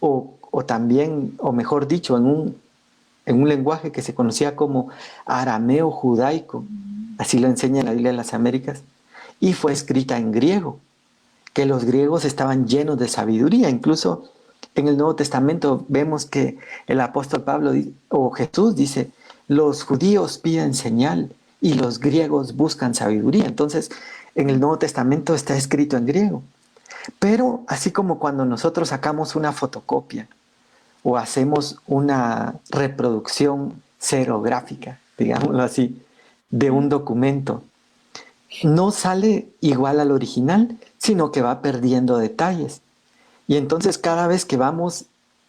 o también, o mejor dicho, en un lenguaje que se conocía como arameo judaico, así lo enseña la Biblia de las Américas, y fue escrita en griego, que los griegos estaban llenos de sabiduría. Incluso en el Nuevo Testamento vemos que el apóstol Pablo o Jesús dice, los judíos piden señal y los griegos buscan sabiduría. Entonces, en el Nuevo Testamento está escrito en griego. Pero así como cuando nosotros sacamos una fotocopia o hacemos una reproducción serográfica, digámoslo así, de un documento, no sale igual al original, sino que va perdiendo detalles. Y entonces cada vez que vamos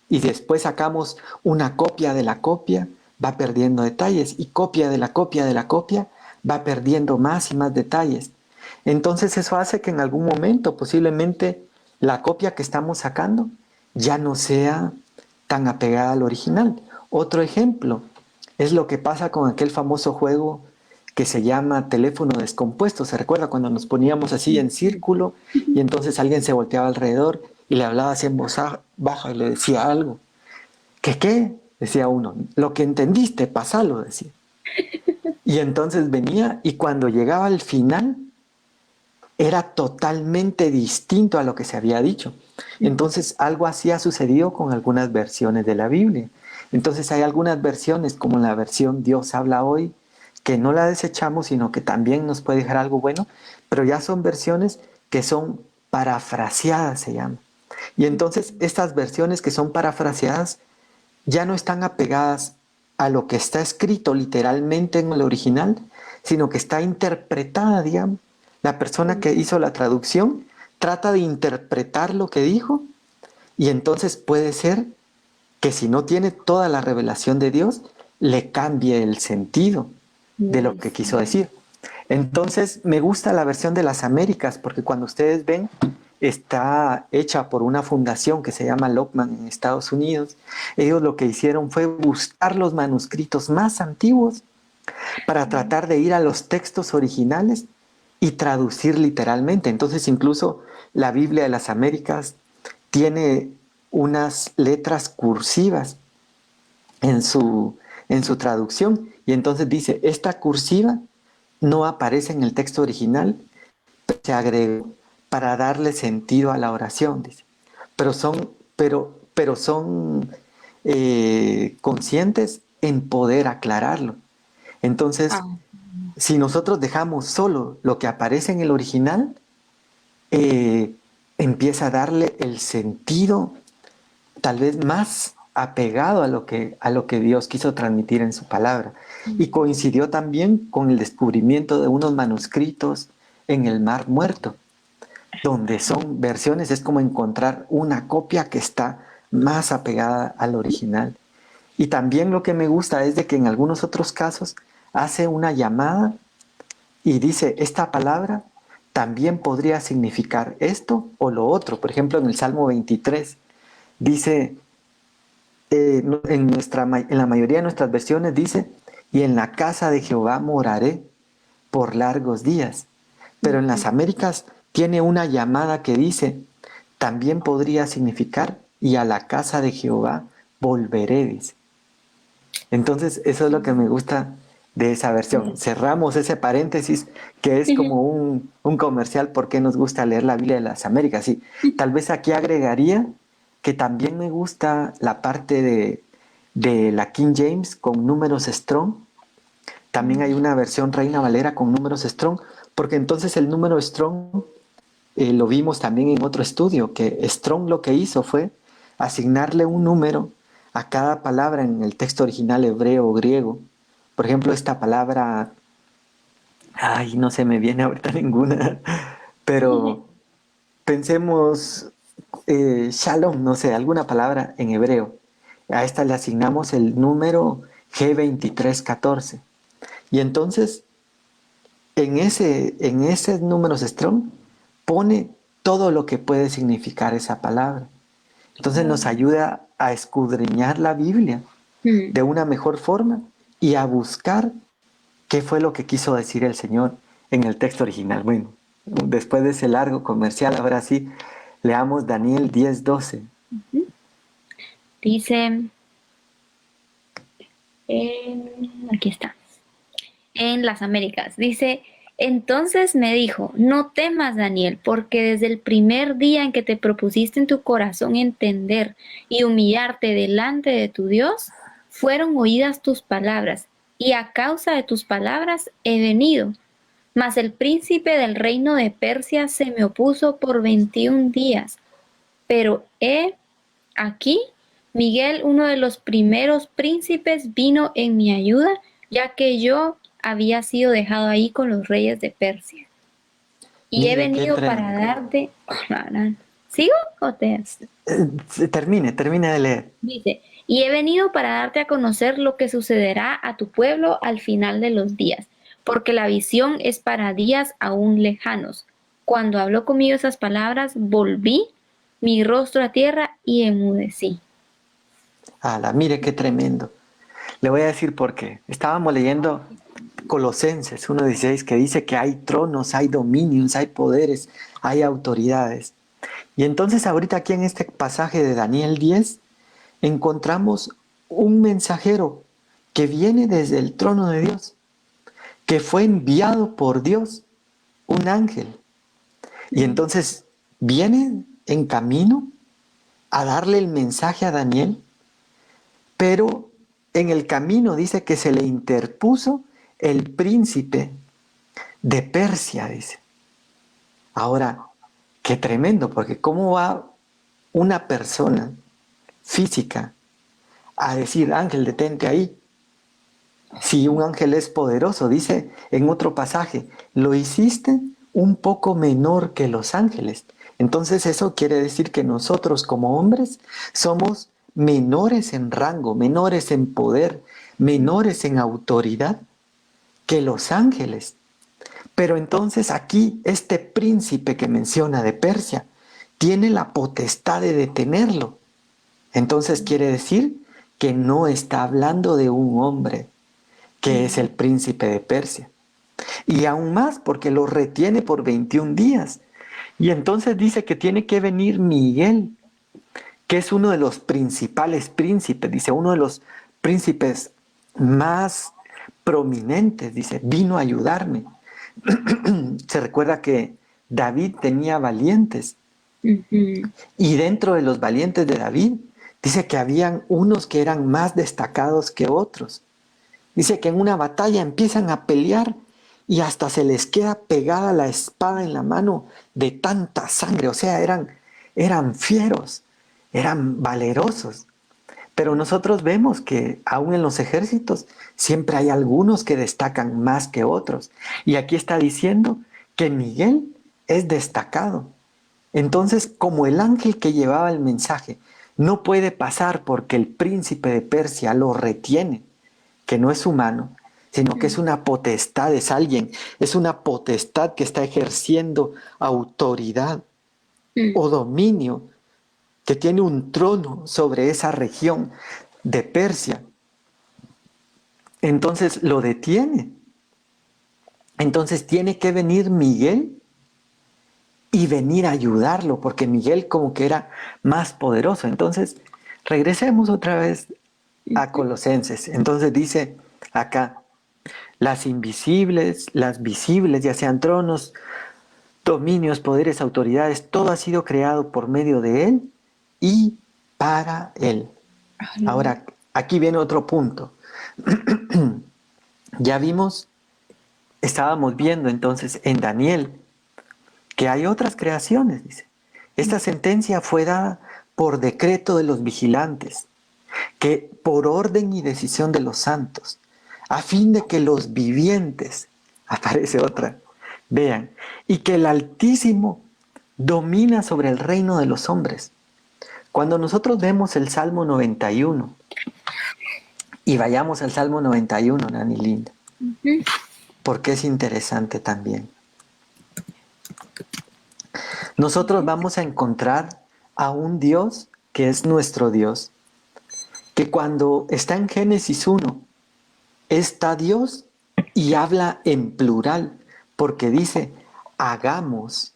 y después sacamos una copia de la copia, va perdiendo detalles y copia de la copia de la copia, va perdiendo más y más detalles. Entonces eso hace que en algún momento posiblemente la copia que estamos sacando ya no sea tan apegada al original. Otro ejemplo es lo que pasa con aquel famoso juego que se llama teléfono descompuesto. ¿Se recuerda cuando nos poníamos así en círculo y entonces alguien se volteaba alrededor y le hablaba así en voz baja y le decía algo? ¿Qué? Decía uno. Lo que entendiste, pasalo, decía. Y entonces venía y cuando llegaba al final era totalmente distinto a lo que se había dicho. Entonces algo así ha sucedido con algunas versiones de la Biblia. Entonces hay algunas versiones, como la versión Dios habla hoy, que no la desechamos, sino que también nos puede dejar algo bueno, pero ya son versiones que son parafraseadas, se llama. Y entonces estas versiones que son parafraseadas ya no están apegadas a lo que está escrito literalmente en el original, sino que está interpretada, digamos. La persona que hizo la traducción trata de interpretar lo que dijo y entonces puede ser que si no tiene toda la revelación de Dios, le cambie el sentido de lo que quiso decir. Entonces me gusta la versión de las Américas porque cuando ustedes ven está hecha por una fundación que se llama Lockman en Estados Unidos. Ellos lo que hicieron fue buscar los manuscritos más antiguos para tratar de ir a los textos originales y traducir literalmente. Entonces incluso la Biblia de las Américas tiene unas letras cursivas en su traducción y entonces dice, esta cursiva no aparece en el texto original, se agregó para darle sentido a la oración, dice. Pero son conscientes en poder aclararlo. Entonces, si nosotros dejamos solo lo que aparece en el original, empieza a darle el sentido tal vez más apegado a lo que Dios quiso transmitir en su palabra. Y coincidió también con el descubrimiento de unos manuscritos en el Mar Muerto, donde son versiones, es como encontrar una copia que está más apegada al original. Y también lo que me gusta es de que en algunos otros casos hace una llamada y dice, esta palabra también podría significar esto o lo otro. Por ejemplo, en el Salmo 23 dice, en la mayoría de nuestras versiones dice, y en la casa de Jehová moraré por largos días. Pero en las Américas tiene una llamada que dice, también podría significar, y a la casa de Jehová volveré, dice. Entonces, eso es lo que me gusta de esa versión. Cerramos ese paréntesis que es como un comercial porque nos gusta leer la Biblia de las Américas. Sí, tal vez aquí agregaría que también me gusta la parte de la King James con números strong. También hay una versión Reina Valera con números strong, porque entonces el número strong lo vimos también en otro estudio, que Strong lo que hizo fue asignarle un número a cada palabra en el texto original hebreo o griego. Por ejemplo, esta palabra, ay, no se me viene ahorita ninguna, pero pensemos shalom, no sé, alguna palabra en hebreo. A esta le asignamos el número G2314. Y entonces, en ese número strong, pone todo lo que puede significar esa palabra. Entonces nos ayuda a escudriñar la Biblia Mm. de una mejor forma y a buscar qué fue lo que quiso decir el Señor en el texto original. Bueno, después de ese largo comercial, ahora sí, leamos Daniel 10:12. Dice, aquí está, en las Américas, dice, entonces me dijo, no temas, Daniel, porque desde el primer día en que te propusiste en tu corazón entender y humillarte delante de tu Dios, fueron oídas tus palabras, y a causa de tus palabras he venido. Mas el príncipe del reino de Persia se me opuso por 21 días. Pero he aquí, Miguel, uno de los primeros príncipes, vino en mi ayuda, ya que yo había sido dejado ahí con los reyes de Persia. Y he Mire qué venido para tremendo. darte... ¿Sigo o te...? Termine de leer. Dice, y he venido para darte a conocer lo que sucederá a tu pueblo al final de los días, porque la visión es para días aún lejanos. Cuando habló conmigo esas palabras, volví mi rostro a tierra y enmudecí. Ala, mire qué tremendo. Le voy a decir por qué. Estábamos leyendo Colosenses 1:16 que dice que hay tronos, hay dominios, hay poderes, hay autoridades. Y entonces ahorita aquí en este pasaje de Daniel 10 encontramos un mensajero que viene desde el trono de Dios, que fue enviado por Dios, un ángel. Y entonces viene en camino a darle el mensaje a Daniel, pero en el camino dice que se le interpuso el príncipe de Persia, dice. Ahora, qué tremendo, porque ¿cómo va una persona física a decir, ángel, detente ahí? Si un ángel es poderoso, dice en otro pasaje, lo hiciste un poco menor que los ángeles. Entonces eso quiere decir que nosotros como hombres somos menores en rango, menores en poder, menores en autoridad que los ángeles. Pero entonces aquí este príncipe que menciona de Persia tiene la potestad de detenerlo. Entonces quiere decir que no está hablando de un hombre, que es el príncipe de Persia. Y aún más porque lo retiene por 21 días. Y entonces dice que tiene que venir Miguel, que es uno de los principales príncipes, dice, uno de los príncipes más prominentes, dice, vino a ayudarme. Se recuerda que David tenía valientes Ujú. y dentro de los valientes de David dice que habían unos que eran más destacados que otros. Dice que en una batalla empiezan a pelear y hasta se les queda pegada la espada en la mano de tanta sangre. O sea, eran fieros, eran valerosos. Pero nosotros vemos que aún en los ejércitos siempre hay algunos que destacan más que otros. Y aquí está diciendo que Miguel es destacado. Entonces, como el ángel que llevaba el mensaje no puede pasar porque el príncipe de Persia lo retiene, que no es humano, sino que es una potestad, es una potestad que está ejerciendo autoridad o dominio, que tiene un trono sobre esa región de Persia. Entonces lo detiene. Entonces tiene que venir Miguel y venir a ayudarlo, porque Miguel como que era más poderoso. Entonces, regresemos otra vez a Colosenses. Entonces dice acá, las invisibles, las visibles, ya sean tronos, dominios, poderes, autoridades, todo ha sido creado por medio de Él y para Él. Ahora, aquí viene otro punto. Ya vimos, estábamos viendo entonces en Daniel que hay otras creaciones, dice. Esta sentencia fue dada por decreto de los vigilantes. que por orden y decisión de los santos, a fin de que los vivientes, aparece otra, vean, y que el Altísimo domina sobre el reino de los hombres. Cuando nosotros vemos el Salmo 91, y vayamos al Salmo 91, Nani Linda, porque es interesante también. Nosotros vamos a encontrar a un Dios que es nuestro Dios, que cuando está en Génesis 1, está Dios y habla en plural, porque dice, hagamos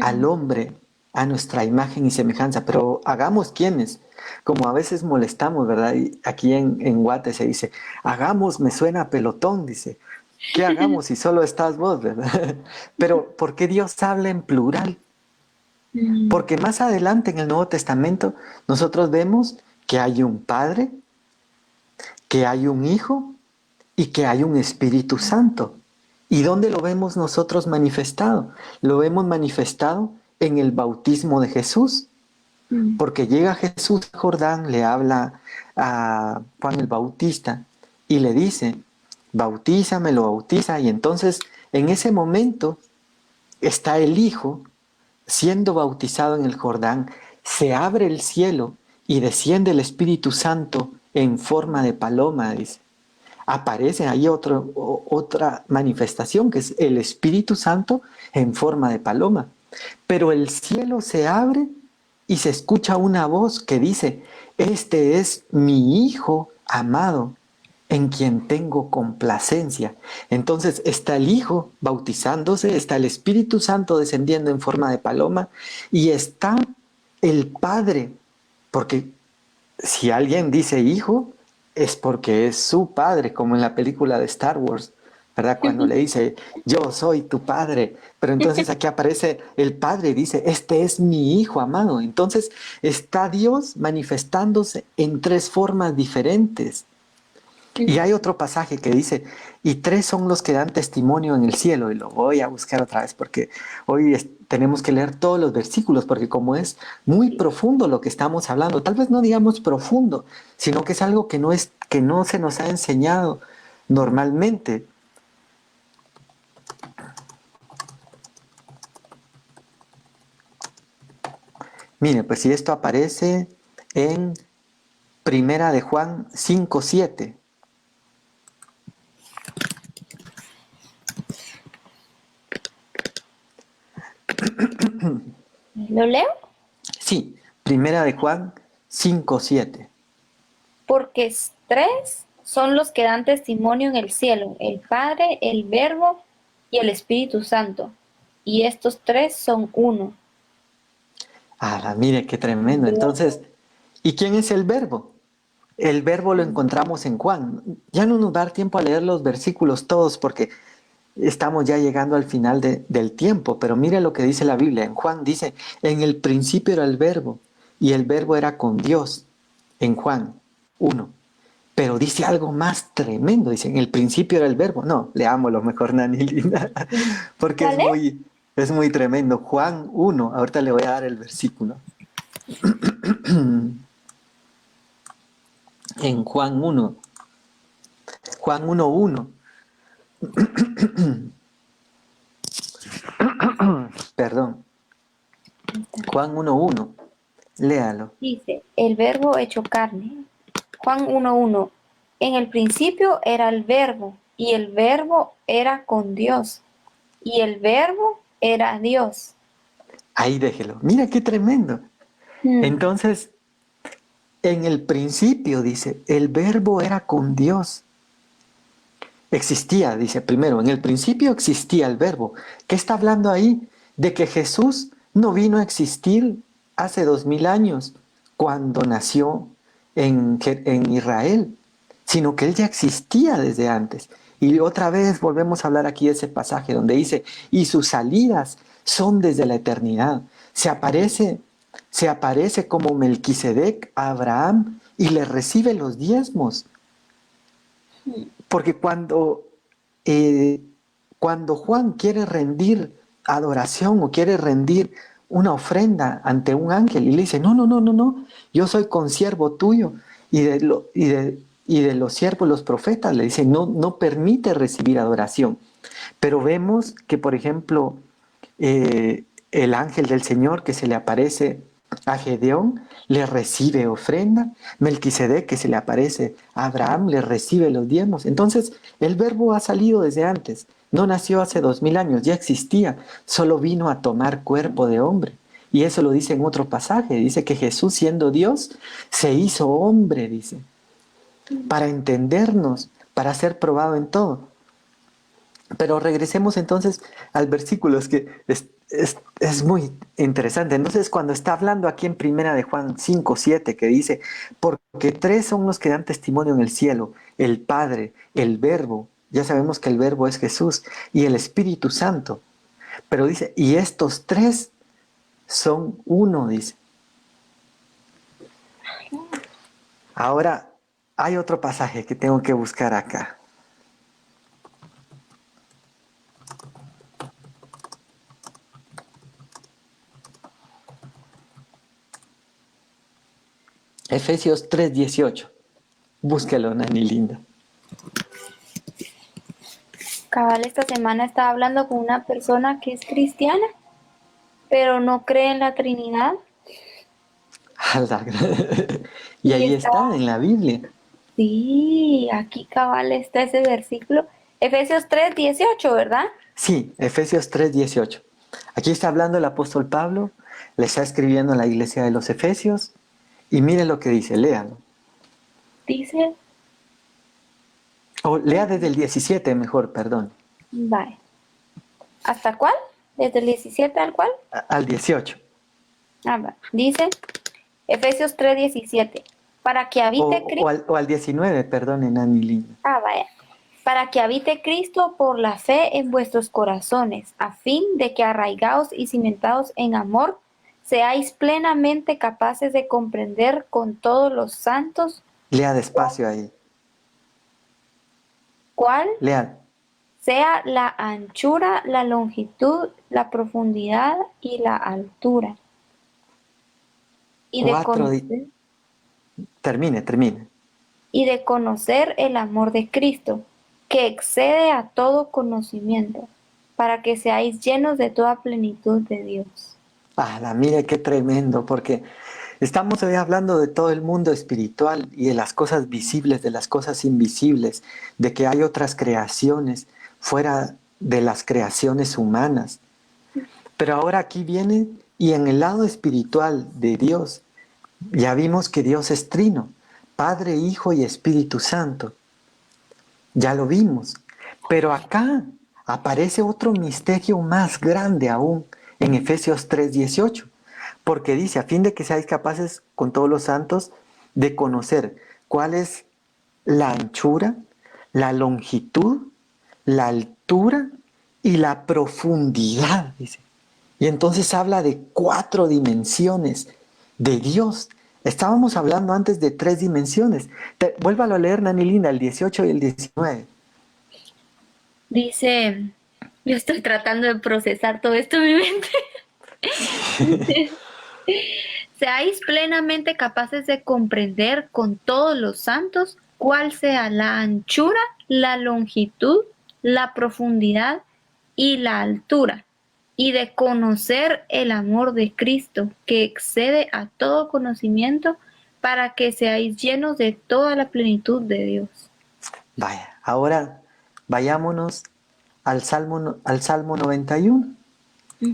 al hombre a nuestra imagen y semejanza, pero hagamos quiénes, como a veces molestamos, ¿verdad? Y aquí en Guate se dice, hagamos, me suena a pelotón, dice, ¿qué hagamos si solo estás vos, verdad? Pero ¿por qué Dios habla en plural? Porque más adelante en el Nuevo Testamento nosotros vemos que hay un Padre, que hay un Hijo y que hay un Espíritu Santo. ¿Y dónde lo vemos nosotros manifestado? Lo vemos manifestado en el bautismo de Jesús. Porque llega Jesús a Jordán, le habla a Juan el Bautista y le dice, bautízame, lo bautiza. Y entonces en ese momento está el Hijo siendo bautizado en el Jordán, se abre el cielo y desciende el Espíritu Santo en forma de paloma, dice. Aparece ahí otra manifestación, que es el Espíritu Santo en forma de paloma. Pero el cielo se abre y se escucha una voz que dice, este es mi Hijo amado, en quien tengo complacencia. Entonces está el Hijo bautizándose, está el Espíritu Santo descendiendo en forma de paloma y está el Padre, porque si alguien dice Hijo, es porque es su Padre, como en la película de Star Wars, ¿verdad? Cuando le dice, yo soy tu Padre. Pero entonces aquí aparece el Padre y dice, este es mi Hijo amado. Entonces está Dios manifestándose en tres formas diferentes. Y hay otro pasaje que dice, y tres son los que dan testimonio en el cielo, y lo voy a buscar otra vez porque hoy tenemos que leer todos los versículos, porque como es muy profundo lo que estamos hablando, tal vez no digamos profundo, sino que es algo que no se nos ha enseñado normalmente. Mire, pues si esto aparece en Primera de Juan 5:7. ¿Lo leo? Sí, Primera de Juan 5:7. Porque tres son los que dan testimonio en el cielo, el Padre, el Verbo y el Espíritu Santo. Y estos tres son uno. Ah, mire, qué tremendo. Entonces, ¿y quién es el Verbo? El Verbo lo encontramos en Juan. Ya no nos va a dar tiempo a leer los versículos todos porque estamos ya llegando al final del tiempo, pero mire lo que dice la Biblia. En Juan dice, en el principio era el Verbo y el Verbo era con Dios. En Juan 1. Pero dice algo más tremendo. Dice, en el principio era el Verbo. No, leámoslo mejor, Nani Linda, porque ¿Cuál es? es muy tremendo. Juan 1. Ahorita le voy a dar el versículo. En Juan 1. Juan 1:1. Perdón. Juan 1:1. Léalo. Dice, el Verbo hecho carne. Juan 1:1. En el principio era el Verbo, y el Verbo era con Dios, y el Verbo era Dios. Ahí déjelo. Mira qué tremendo. Entonces, en el principio, dice, el Verbo era con Dios. Existía, dice primero, en el principio existía el Verbo. ¿Qué está hablando ahí? De que Jesús no vino a existir hace 2000 años, cuando nació en Israel, sino que Él ya existía desde antes. Y otra vez volvemos a hablar aquí de ese pasaje donde dice, y sus salidas son desde la eternidad. Se aparece como Melquisedec a Abraham y le recibe los diezmos. Porque cuando Juan quiere rendir adoración o quiere rendir una ofrenda ante un ángel y le dice, no, yo soy consiervo tuyo y de los siervos, los profetas, le dice, no permite recibir adoración. Pero vemos que, por ejemplo, el ángel del Señor que se le aparece a Gedeón, le recibe ofrenda. Melquisedec, que se le aparece a Abraham, le recibe los diezmos. Entonces, el verbo ha salido desde antes. No nació hace 2000 años, ya existía. Solo vino a tomar cuerpo de hombre. Y eso lo dice en otro pasaje. Dice que Jesús, siendo Dios, se hizo hombre, dice, para entendernos, para ser probado en todo. Pero regresemos entonces al versículo, es que es muy interesante. Entonces, cuando está hablando aquí en Primera de Juan 5:7, que dice, porque tres son los que dan testimonio en el cielo, el Padre, el Verbo, ya sabemos que el Verbo es Jesús, y el Espíritu Santo. Pero dice, y estos tres son uno, dice. Ahora, hay otro pasaje que tengo que buscar acá. Efesios 3:18. Búsquelo, Nani linda. Cabal, esta semana estaba hablando con una persona que es cristiana, pero no cree en la Trinidad. Y Y ahí está, en la Biblia. sí, aquí cabal está ese versículo. Efesios 3:18, ¿verdad? Sí, Efesios 3:18. Aquí está hablando el apóstol Pablo, le está escribiendo a la iglesia de los Efesios, y mire lo que dice, léalo. Dice, O lea desde el 17 mejor, perdón. vaya. ¿Hasta cuál? ¿Desde el 17 al cuál? Al 18. Va. Dice, Efesios 3:17. Para que habite Cristo. O al 19, perdón, Nani linda. Vaya. Para que habite Cristo por la fe en vuestros corazones, a fin de que arraigados y cimentados en amor, seáis plenamente capaces de comprender con todos los santos Lea despacio ahí. cuál Lea. sea la anchura, la longitud, la profundidad y la altura. Y de conocer, Termine. y de conocer el amor de Cristo, que excede a todo conocimiento, para que seáis llenos de toda plenitud de Dios. Mire qué tremendo, porque estamos hoy hablando de todo el mundo espiritual y de las cosas visibles, de las cosas invisibles, de que hay otras creaciones fuera de las creaciones humanas. Pero ahora aquí viene y en el lado espiritual de Dios, ya vimos que Dios es trino, Padre, Hijo y Espíritu Santo. Ya lo vimos. Pero acá aparece otro misterio más grande aún en Efesios 3:18, porque dice, a fin de que seáis capaces con todos los santos de conocer cuál es la anchura, la longitud, la altura y la profundidad, dice. Y entonces habla de 4 dimensiones de Dios. Estábamos hablando antes de 3 dimensiones. Vuélvalo a leer, Nani Linda, el 18 y el 19. Dice, yo estoy tratando de procesar todo esto en mi mente. Seáis plenamente capaces de comprender con todos los santos cuál sea la anchura, la longitud, la profundidad y la altura, y de conocer el amor de Cristo, que excede a todo conocimiento, para que seáis llenos de toda la plenitud de Dios. Vaya, ahora vayámonos al Salmo 91,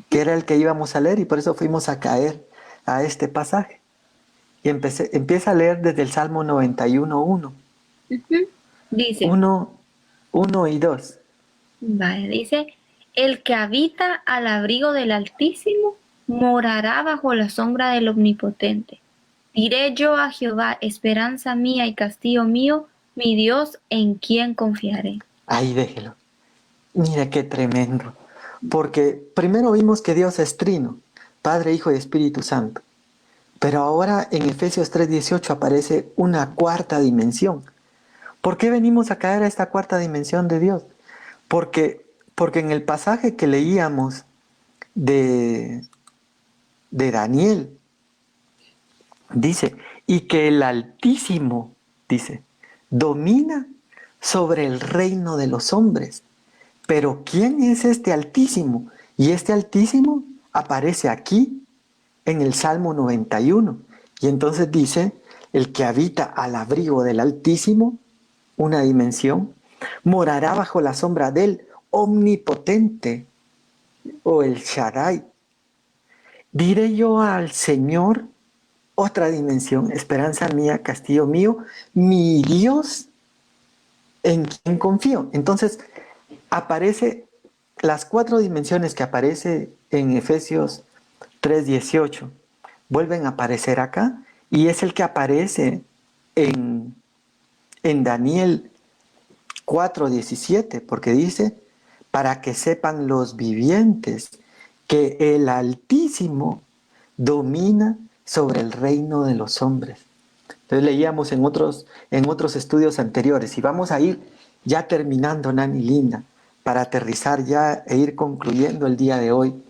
que era el que íbamos a leer y por eso fuimos a caer a este pasaje. Y empieza a leer desde el Salmo 91:1. Dice, 1 y 2. vale, dice, el que habita al abrigo del Altísimo morará bajo la sombra del Omnipotente. Diré yo a Jehová, esperanza mía y castillo mío, mi Dios en quien confiaré. Ahí déjelo. Mira qué tremendo. Porque primero vimos que Dios es trino, Padre, Hijo y Espíritu Santo. Pero ahora en Efesios 3:18 aparece una cuarta dimensión. ¿Por qué venimos a caer a esta cuarta dimensión de Dios? Porque en el pasaje que leíamos de Daniel, dice, y que el Altísimo, dice, domina sobre el reino de los hombres. Pero ¿quién es este Altísimo? Y este Altísimo aparece aquí en el Salmo 91. Y entonces dice, el que habita al abrigo del Altísimo, una dimensión, morará bajo la sombra del Omnipotente o el Shaddai. Diré yo al Señor, otra dimensión, esperanza mía, castillo mío, mi Dios en quien confío. Entonces aparece las 4 dimensiones que aparece en Efesios 3:18 vuelven a aparecer acá, y es el que aparece en Daniel 4:17, porque dice, para que sepan los vivientes que el Altísimo domina sobre el reino de los hombres. Entonces leíamos en otros estudios anteriores, y vamos a ir ya terminando, Nani Linda, para aterrizar ya e ir concluyendo el día de hoy.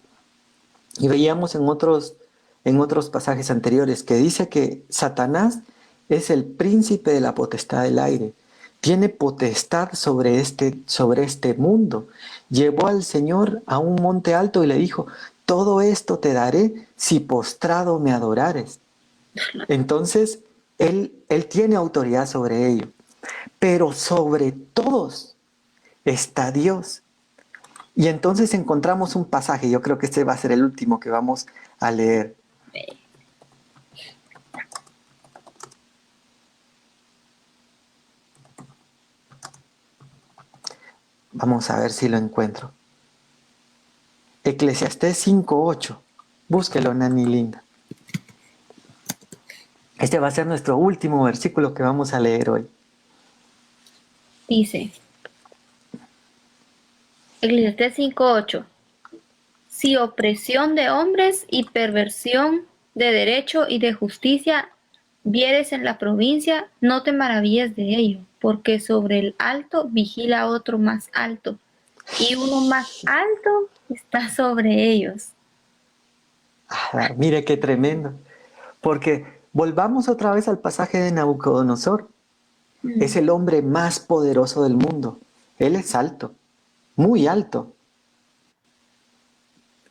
Y veíamos en otros pasajes anteriores que dice que Satanás es el príncipe de la potestad del aire. Tiene potestad sobre este mundo. Llevó al Señor a un monte alto y le dijo, todo esto te daré si postrado me adorares. Entonces, él tiene autoridad sobre ello. Pero sobre todos está Dios. Y entonces encontramos un pasaje, yo creo que este va a ser el último que vamos a leer. Vamos a ver si lo encuentro. Eclesiastés 5:8. Búsquelo, Nani Linda. Este va a ser nuestro último versículo que vamos a leer hoy. Dice, Eclesiastés 5:8. Si opresión de hombres y perversión de derecho y de justicia vieres en la provincia, no te maravilles de ello, porque sobre el alto vigila otro más alto, y uno más alto está sobre ellos. Ah, mire qué tremendo. Porque volvamos otra vez al pasaje de Nabucodonosor. Es el hombre más poderoso del mundo. Él es alto, muy alto.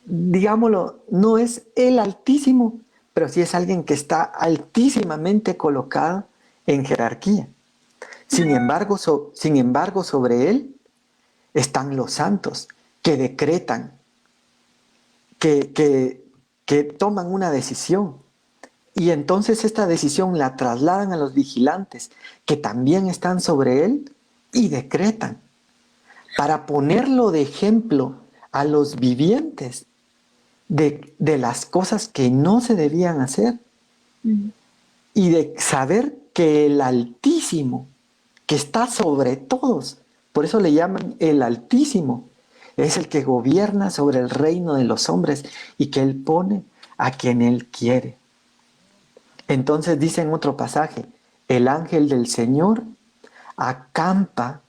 Digámoslo, no es el Altísimo, pero sí es alguien que está altísimamente colocado en jerarquía. Sin embargo, sobre él están los santos que decretan, que toman una decisión. Y entonces esta decisión la trasladan a los vigilantes, que también están sobre él, y decretan, para ponerlo de ejemplo a los vivientes de las cosas que no se debían hacer, y de saber que el Altísimo, que está sobre todos, por eso le llaman el Altísimo, es el que gobierna sobre el reino de los hombres y que él pone a quien él quiere. Entonces dice en otro pasaje, el ángel del Señor acampa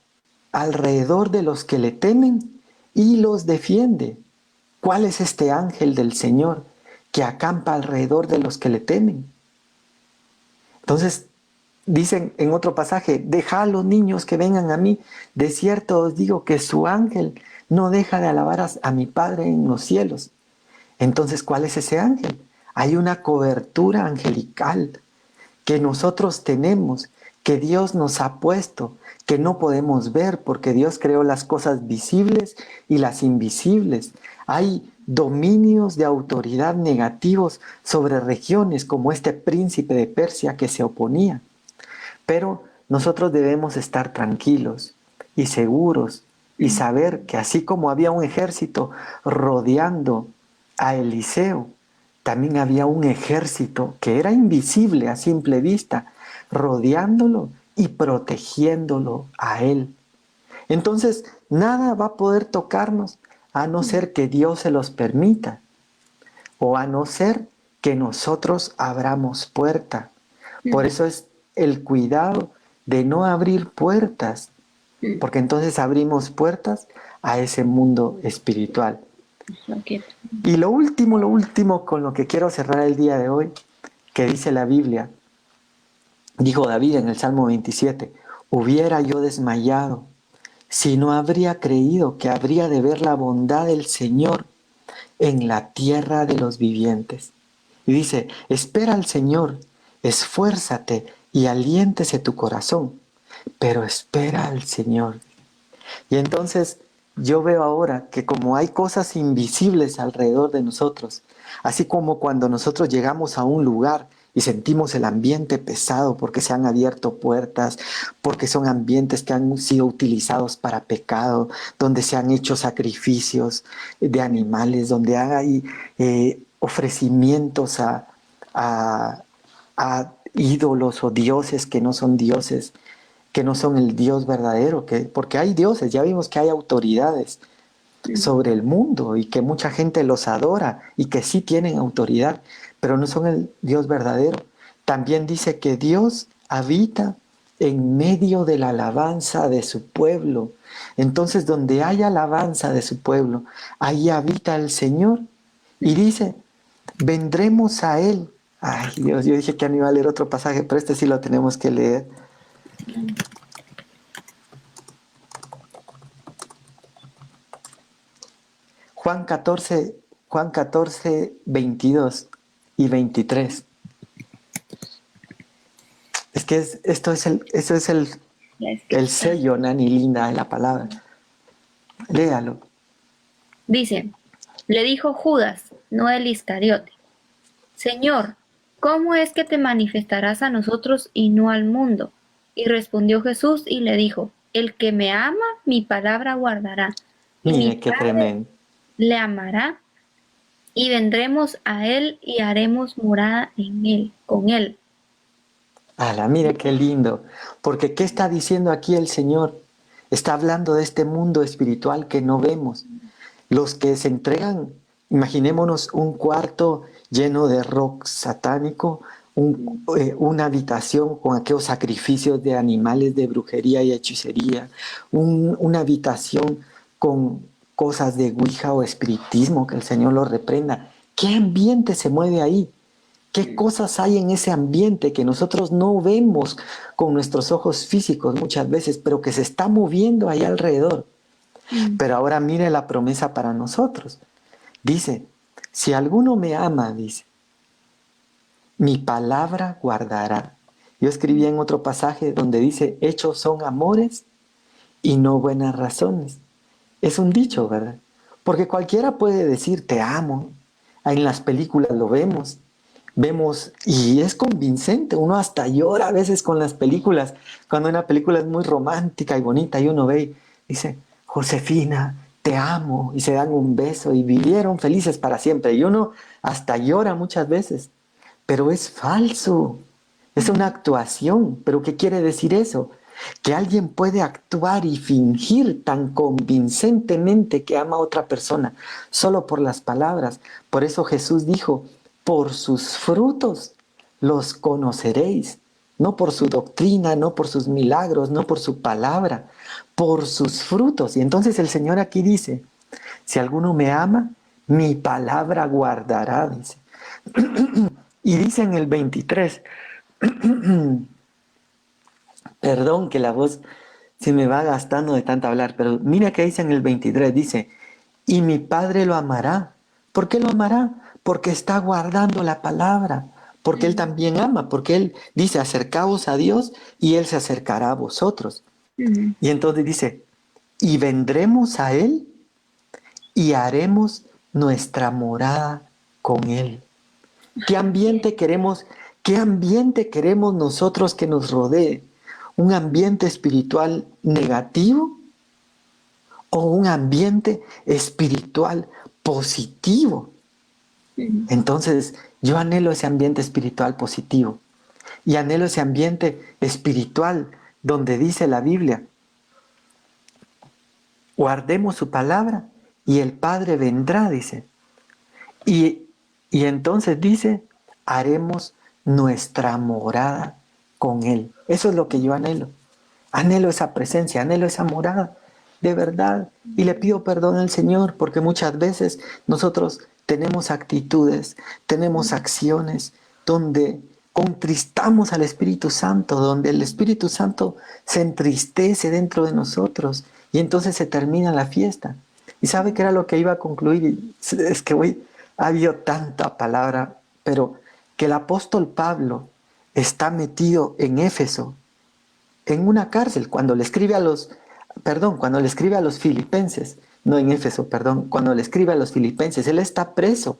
alrededor de los que le temen y los defiende. ¿Cuál es este ángel del Señor que acampa alrededor de los que le temen? Entonces dicen en otro pasaje, dejad a los niños que vengan a mí, de cierto os digo que su ángel no deja de alabar a mi Padre en los cielos. Entonces, ¿cuál es ese ángel? Hay una cobertura angelical que nosotros tenemos, que Dios nos ha puesto, que no podemos ver porque Dios creó las cosas visibles y las invisibles. Hay dominios de autoridad negativos sobre regiones como este príncipe de Persia que se oponía. Pero nosotros debemos estar tranquilos y seguros y saber que así como había un ejército rodeando a Eliseo, también había un ejército que era invisible a simple vista, rodeándolo y protegiéndolo a él. Entonces, nada va a poder tocarnos a no ser que Dios se los permita, o a no ser que nosotros abramos puerta. Por eso es el cuidado de no abrir puertas, porque entonces abrimos puertas a ese mundo espiritual. Y lo último con lo que quiero cerrar el día de hoy, que dice la Biblia, Dijo David en el Salmo 27, hubiera yo desmayado si no habría creído que habría de ver la bondad del Señor en la tierra de los vivientes. Y dice, espera al Señor, esfuérzate y aliéntese tu corazón, pero espera al Señor. Y entonces yo veo ahora que como hay cosas invisibles alrededor de nosotros, así como cuando nosotros llegamos a un lugar y sentimos el ambiente pesado porque se han abierto puertas, porque son ambientes que han sido utilizados para pecado, donde se han hecho sacrificios de animales, donde hay ofrecimientos a, a ídolos o dioses que no son dioses, que no son el Dios verdadero, porque hay dioses, ya vimos que hay autoridades sobre el mundo y que mucha gente los adora y que sí tienen autoridad, pero no son el Dios verdadero. También dice que Dios habita en medio de la alabanza de su pueblo. Entonces, donde hay alabanza de su pueblo, ahí habita el Señor. Y dice, vendremos a Él. Ay, Dios, yo dije que no iba a leer otro pasaje, pero este sí lo tenemos que leer. Juan 14, 22 y 23. Es que eso es La el escritura. sello, Nani, linda de la palabra. Léalo. Dice, le dijo Judas, no el Iscariote, Señor, ¿cómo es que te manifestarás a nosotros y no al mundo? Y respondió Jesús y le dijo, el que me ama, mi palabra guardará, y mi Mire qué Padre tremendo. le amará, y vendremos a él y haremos morada en él, con él. Ala, mire qué lindo. Porque ¿qué está diciendo aquí el Señor? Está hablando de este mundo espiritual que no vemos. Los que se entregan, imaginémonos un cuarto lleno de rock satánico, una habitación con aquellos sacrificios de animales de brujería y hechicería, una habitación con cosas de Ouija o espiritismo, que el Señor lo reprenda. ¿Qué ambiente se mueve ahí? ¿Qué cosas hay en ese ambiente que nosotros no vemos con nuestros ojos físicos muchas veces, pero que se está moviendo ahí alrededor? Pero ahora mire la promesa para nosotros. Dice, si alguno me ama, dice, mi palabra guardará. Yo escribí en otro pasaje donde dice, hechos son amores y no buenas razones. Es un dicho, ¿verdad? Porque cualquiera puede decir, te amo. En las películas lo vemos. Vemos, y es convincente, uno hasta llora a veces con las películas, cuando una película es muy romántica y bonita y uno ve y dice, Josefina, te amo, y se dan un beso y vivieron felices para siempre. Y uno hasta llora muchas veces, pero es falso, es una actuación. ¿Pero qué quiere decir eso? Que alguien puede actuar y fingir tan convincentemente que ama a otra persona solo por las palabras. Por eso Jesús dijo, por sus frutos los conoceréis, no por su doctrina, no por sus milagros, no por su palabra, por sus frutos. Y entonces el Señor aquí dice, si alguno me ama, mi palabra guardará, dice. Y dice en el 23, perdón que la voz se me va gastando de tanto hablar, pero mira que dice en el 23, dice, y mi Padre lo amará. ¿Por qué lo amará? Porque está guardando la palabra, porque Él también ama, porque Él dice, acercaos a Dios y Él se acercará a vosotros. Y entonces dice, y vendremos a Él y haremos nuestra morada con Él. ¿Qué ambiente queremos nosotros que nos rodee? ¿Un ambiente espiritual negativo o un ambiente espiritual positivo? Entonces, yo anhelo ese ambiente espiritual positivo y anhelo ese ambiente espiritual donde dice la Biblia, guardemos su palabra y el Padre vendrá, dice. Y, y entonces dice, haremos nuestra morada con Él. Eso es lo que yo anhelo. Anhelo esa presencia, anhelo esa morada, de verdad. Y le pido perdón al Señor porque muchas veces nosotros tenemos actitudes, tenemos acciones donde contristamos al Espíritu Santo, donde el Espíritu Santo se entristece dentro de nosotros y entonces se termina la fiesta. ¿Y sabe qué era lo que iba a concluir? Es que hoy ha habido tanta palabra, pero que el apóstol Pablo está metido en Éfeso, en una cárcel, cuando le escribe a los, cuando le escribe a los filipenses, no en Éfeso, perdón, cuando le escribe a los filipenses, él está preso,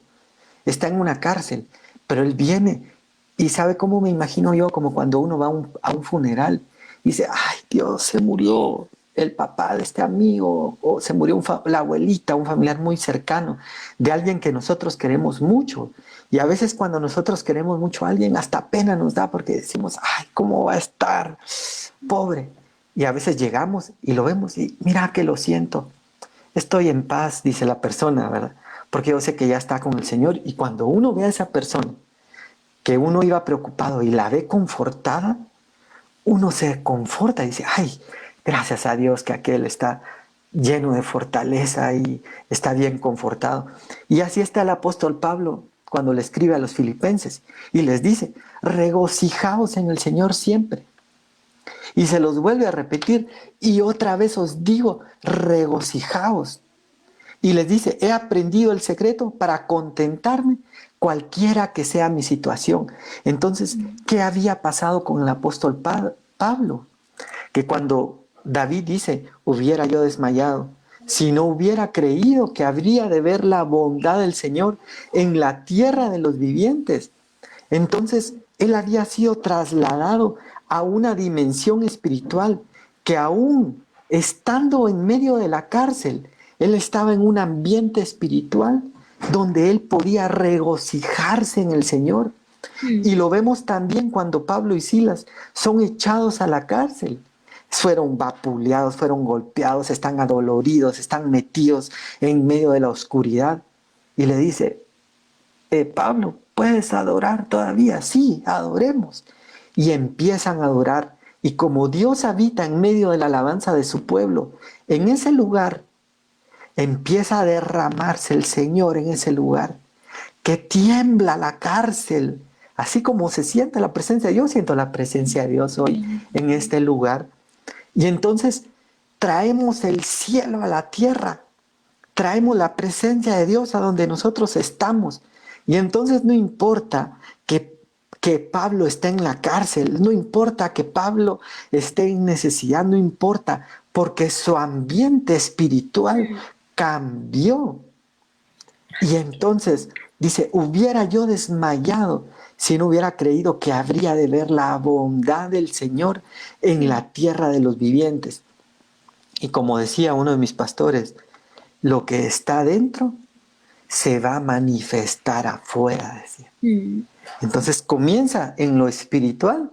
está en una cárcel, pero él viene y sabe cómo me imagino yo, como cuando uno va a un funeral y dice, ay Dios, se murió el papá de este amigo, o se murió la abuelita, un familiar muy cercano, de alguien que nosotros queremos mucho. Y a veces cuando nosotros queremos mucho a alguien, hasta pena nos da porque decimos, ay, ¿cómo va a estar? Pobre. Y a veces llegamos y lo vemos y mira que lo siento. Estoy en paz, dice la persona, ¿verdad? Porque yo sé que ya está con el Señor. Y cuando uno ve a esa persona, que uno iba preocupado y la ve confortada, uno se conforta y dice, ay, gracias a Dios que aquel está lleno de fortaleza y está bien confortado. Y así está el apóstol Pablo cuando le escribe a los filipenses y les dice, regocijaos en el Señor siempre. Y se los vuelve a repetir, y otra vez os digo, regocijaos. Y les dice, he aprendido el secreto para contentarme cualquiera que sea mi situación. Entonces, ¿qué había pasado con el apóstol Pablo? Que cuando David dice, hubiera yo desmayado, si no hubiera creído que habría de ver la bondad del Señor en la tierra de los vivientes. Entonces, él había sido trasladado a una dimensión espiritual que aún estando en medio de la cárcel, él estaba en un ambiente espiritual donde él podía regocijarse en el Señor. Y lo vemos también cuando Pablo y Silas son echados a la cárcel. Fueron vapuleados, fueron golpeados, están adoloridos, están metidos en medio de la oscuridad. Y le dice, Pablo, ¿puedes adorar todavía? Sí, adoremos. Y empiezan a adorar. Y como Dios habita en medio de la alabanza de su pueblo, en ese lugar empieza a derramarse el Señor en ese lugar, que tiembla la cárcel. Así como se siente la presencia de Dios, siento la presencia de Dios hoy en este lugar. Y entonces traemos el cielo a la tierra, traemos la presencia de Dios a donde nosotros estamos. Y entonces no importa que Pablo esté en la cárcel, no importa que Pablo esté en necesidad, no importa, porque su ambiente espiritual cambió. Y entonces dice, hubiera yo desmayado si no hubiera creído que habría de ver la bondad del Señor en la tierra de los vivientes. Y como decía uno de mis pastores, lo que está dentro se va a manifestar afuera, decía. Entonces comienza en lo espiritual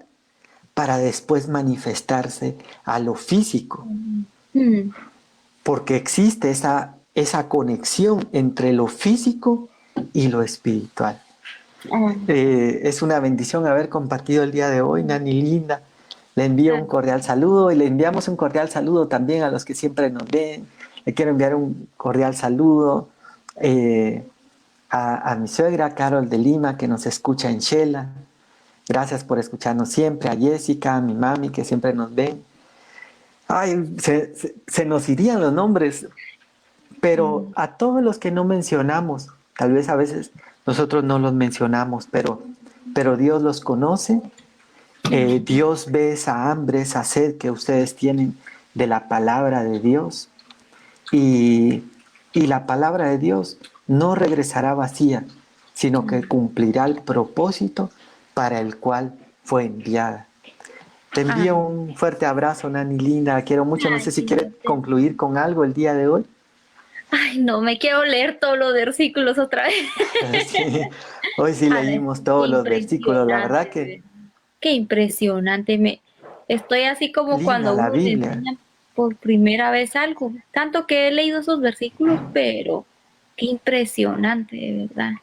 para después manifestarse a lo físico. Porque existe esa conexión entre lo físico y lo espiritual. Es una bendición haber compartido el día de hoy, Nani linda. Le envío un cordial saludo y le enviamos un cordial saludo también a los que siempre nos ven. Le quiero enviar un cordial saludo a mi suegra, Carol de Lima, que nos escucha en Shela. Gracias por escucharnos siempre. A Jessica, a mi mami, que siempre nos ven. Ay, se nos irían los nombres, pero a todos los que no mencionamos, tal vez a veces nosotros no los mencionamos, pero Dios los conoce. Dios ve esa hambre, esa sed que ustedes tienen de la palabra de Dios. Y la palabra de Dios no regresará vacía, sino que cumplirá el propósito para el cual fue enviada. Te envío un fuerte abrazo, Nani linda. Quiero mucho. No sé si quieres concluir con algo el día de hoy. Ay, no, me quiero leer todos los versículos otra vez. Sí, hoy sí leímos todos los versículos. La verdad que qué impresionante. Estoy así como linda cuando la uno le Biblia. enseña por primera vez algo. Tanto que he leído esos versículos, pero qué impresionante, de verdad.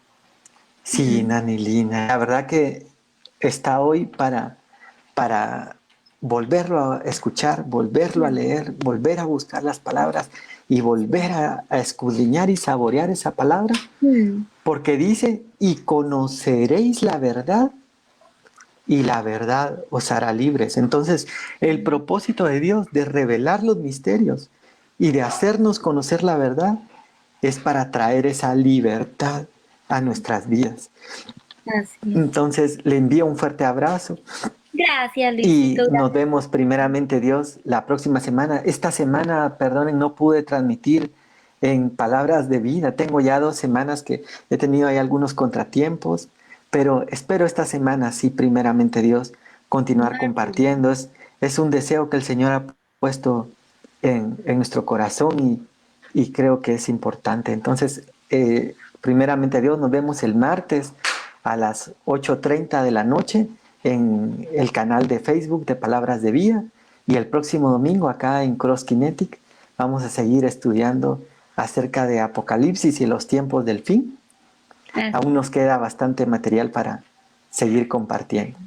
Sí, Nani linda. La verdad que está hoy para volverlo a escuchar, volverlo a leer, volver a buscar las palabras y volver a escudriñar y saborear esa palabra, porque dice, y conoceréis la verdad, y la verdad os hará libres. Entonces, el propósito de Dios de revelar los misterios y de hacernos conocer la verdad es para traer esa libertad a nuestras vidas. Así es. Entonces, le envío un fuerte abrazo Gracias, y Luisito. nos vemos primeramente Dios la próxima semana. Esta semana, perdonen, no pude transmitir en palabras de vida. Tengo ya 2 semanas que he tenido ahí algunos contratiempos, pero espero esta semana, sí, primeramente Dios, continuar compartiendo. Es un deseo que el Señor ha puesto en nuestro corazón y creo que es importante. Entonces, primeramente Dios, nos vemos el martes a las 8:30 de la noche en el canal de Facebook de Palabras de Vida, y el próximo domingo acá en Cross Kinetic vamos a seguir estudiando acerca de Apocalipsis y los tiempos del fin. Así. Aún nos queda bastante material para seguir compartiendo.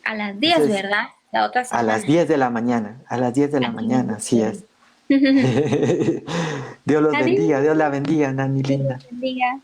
A las 10, Entonces, ¿verdad? La otra a las semana. 10 de la mañana, a las 10 de la Aquí me mañana, así dijeron. es. Dios los Adiós. bendiga, Dios la bendiga, Nani Dios los linda. bendiga.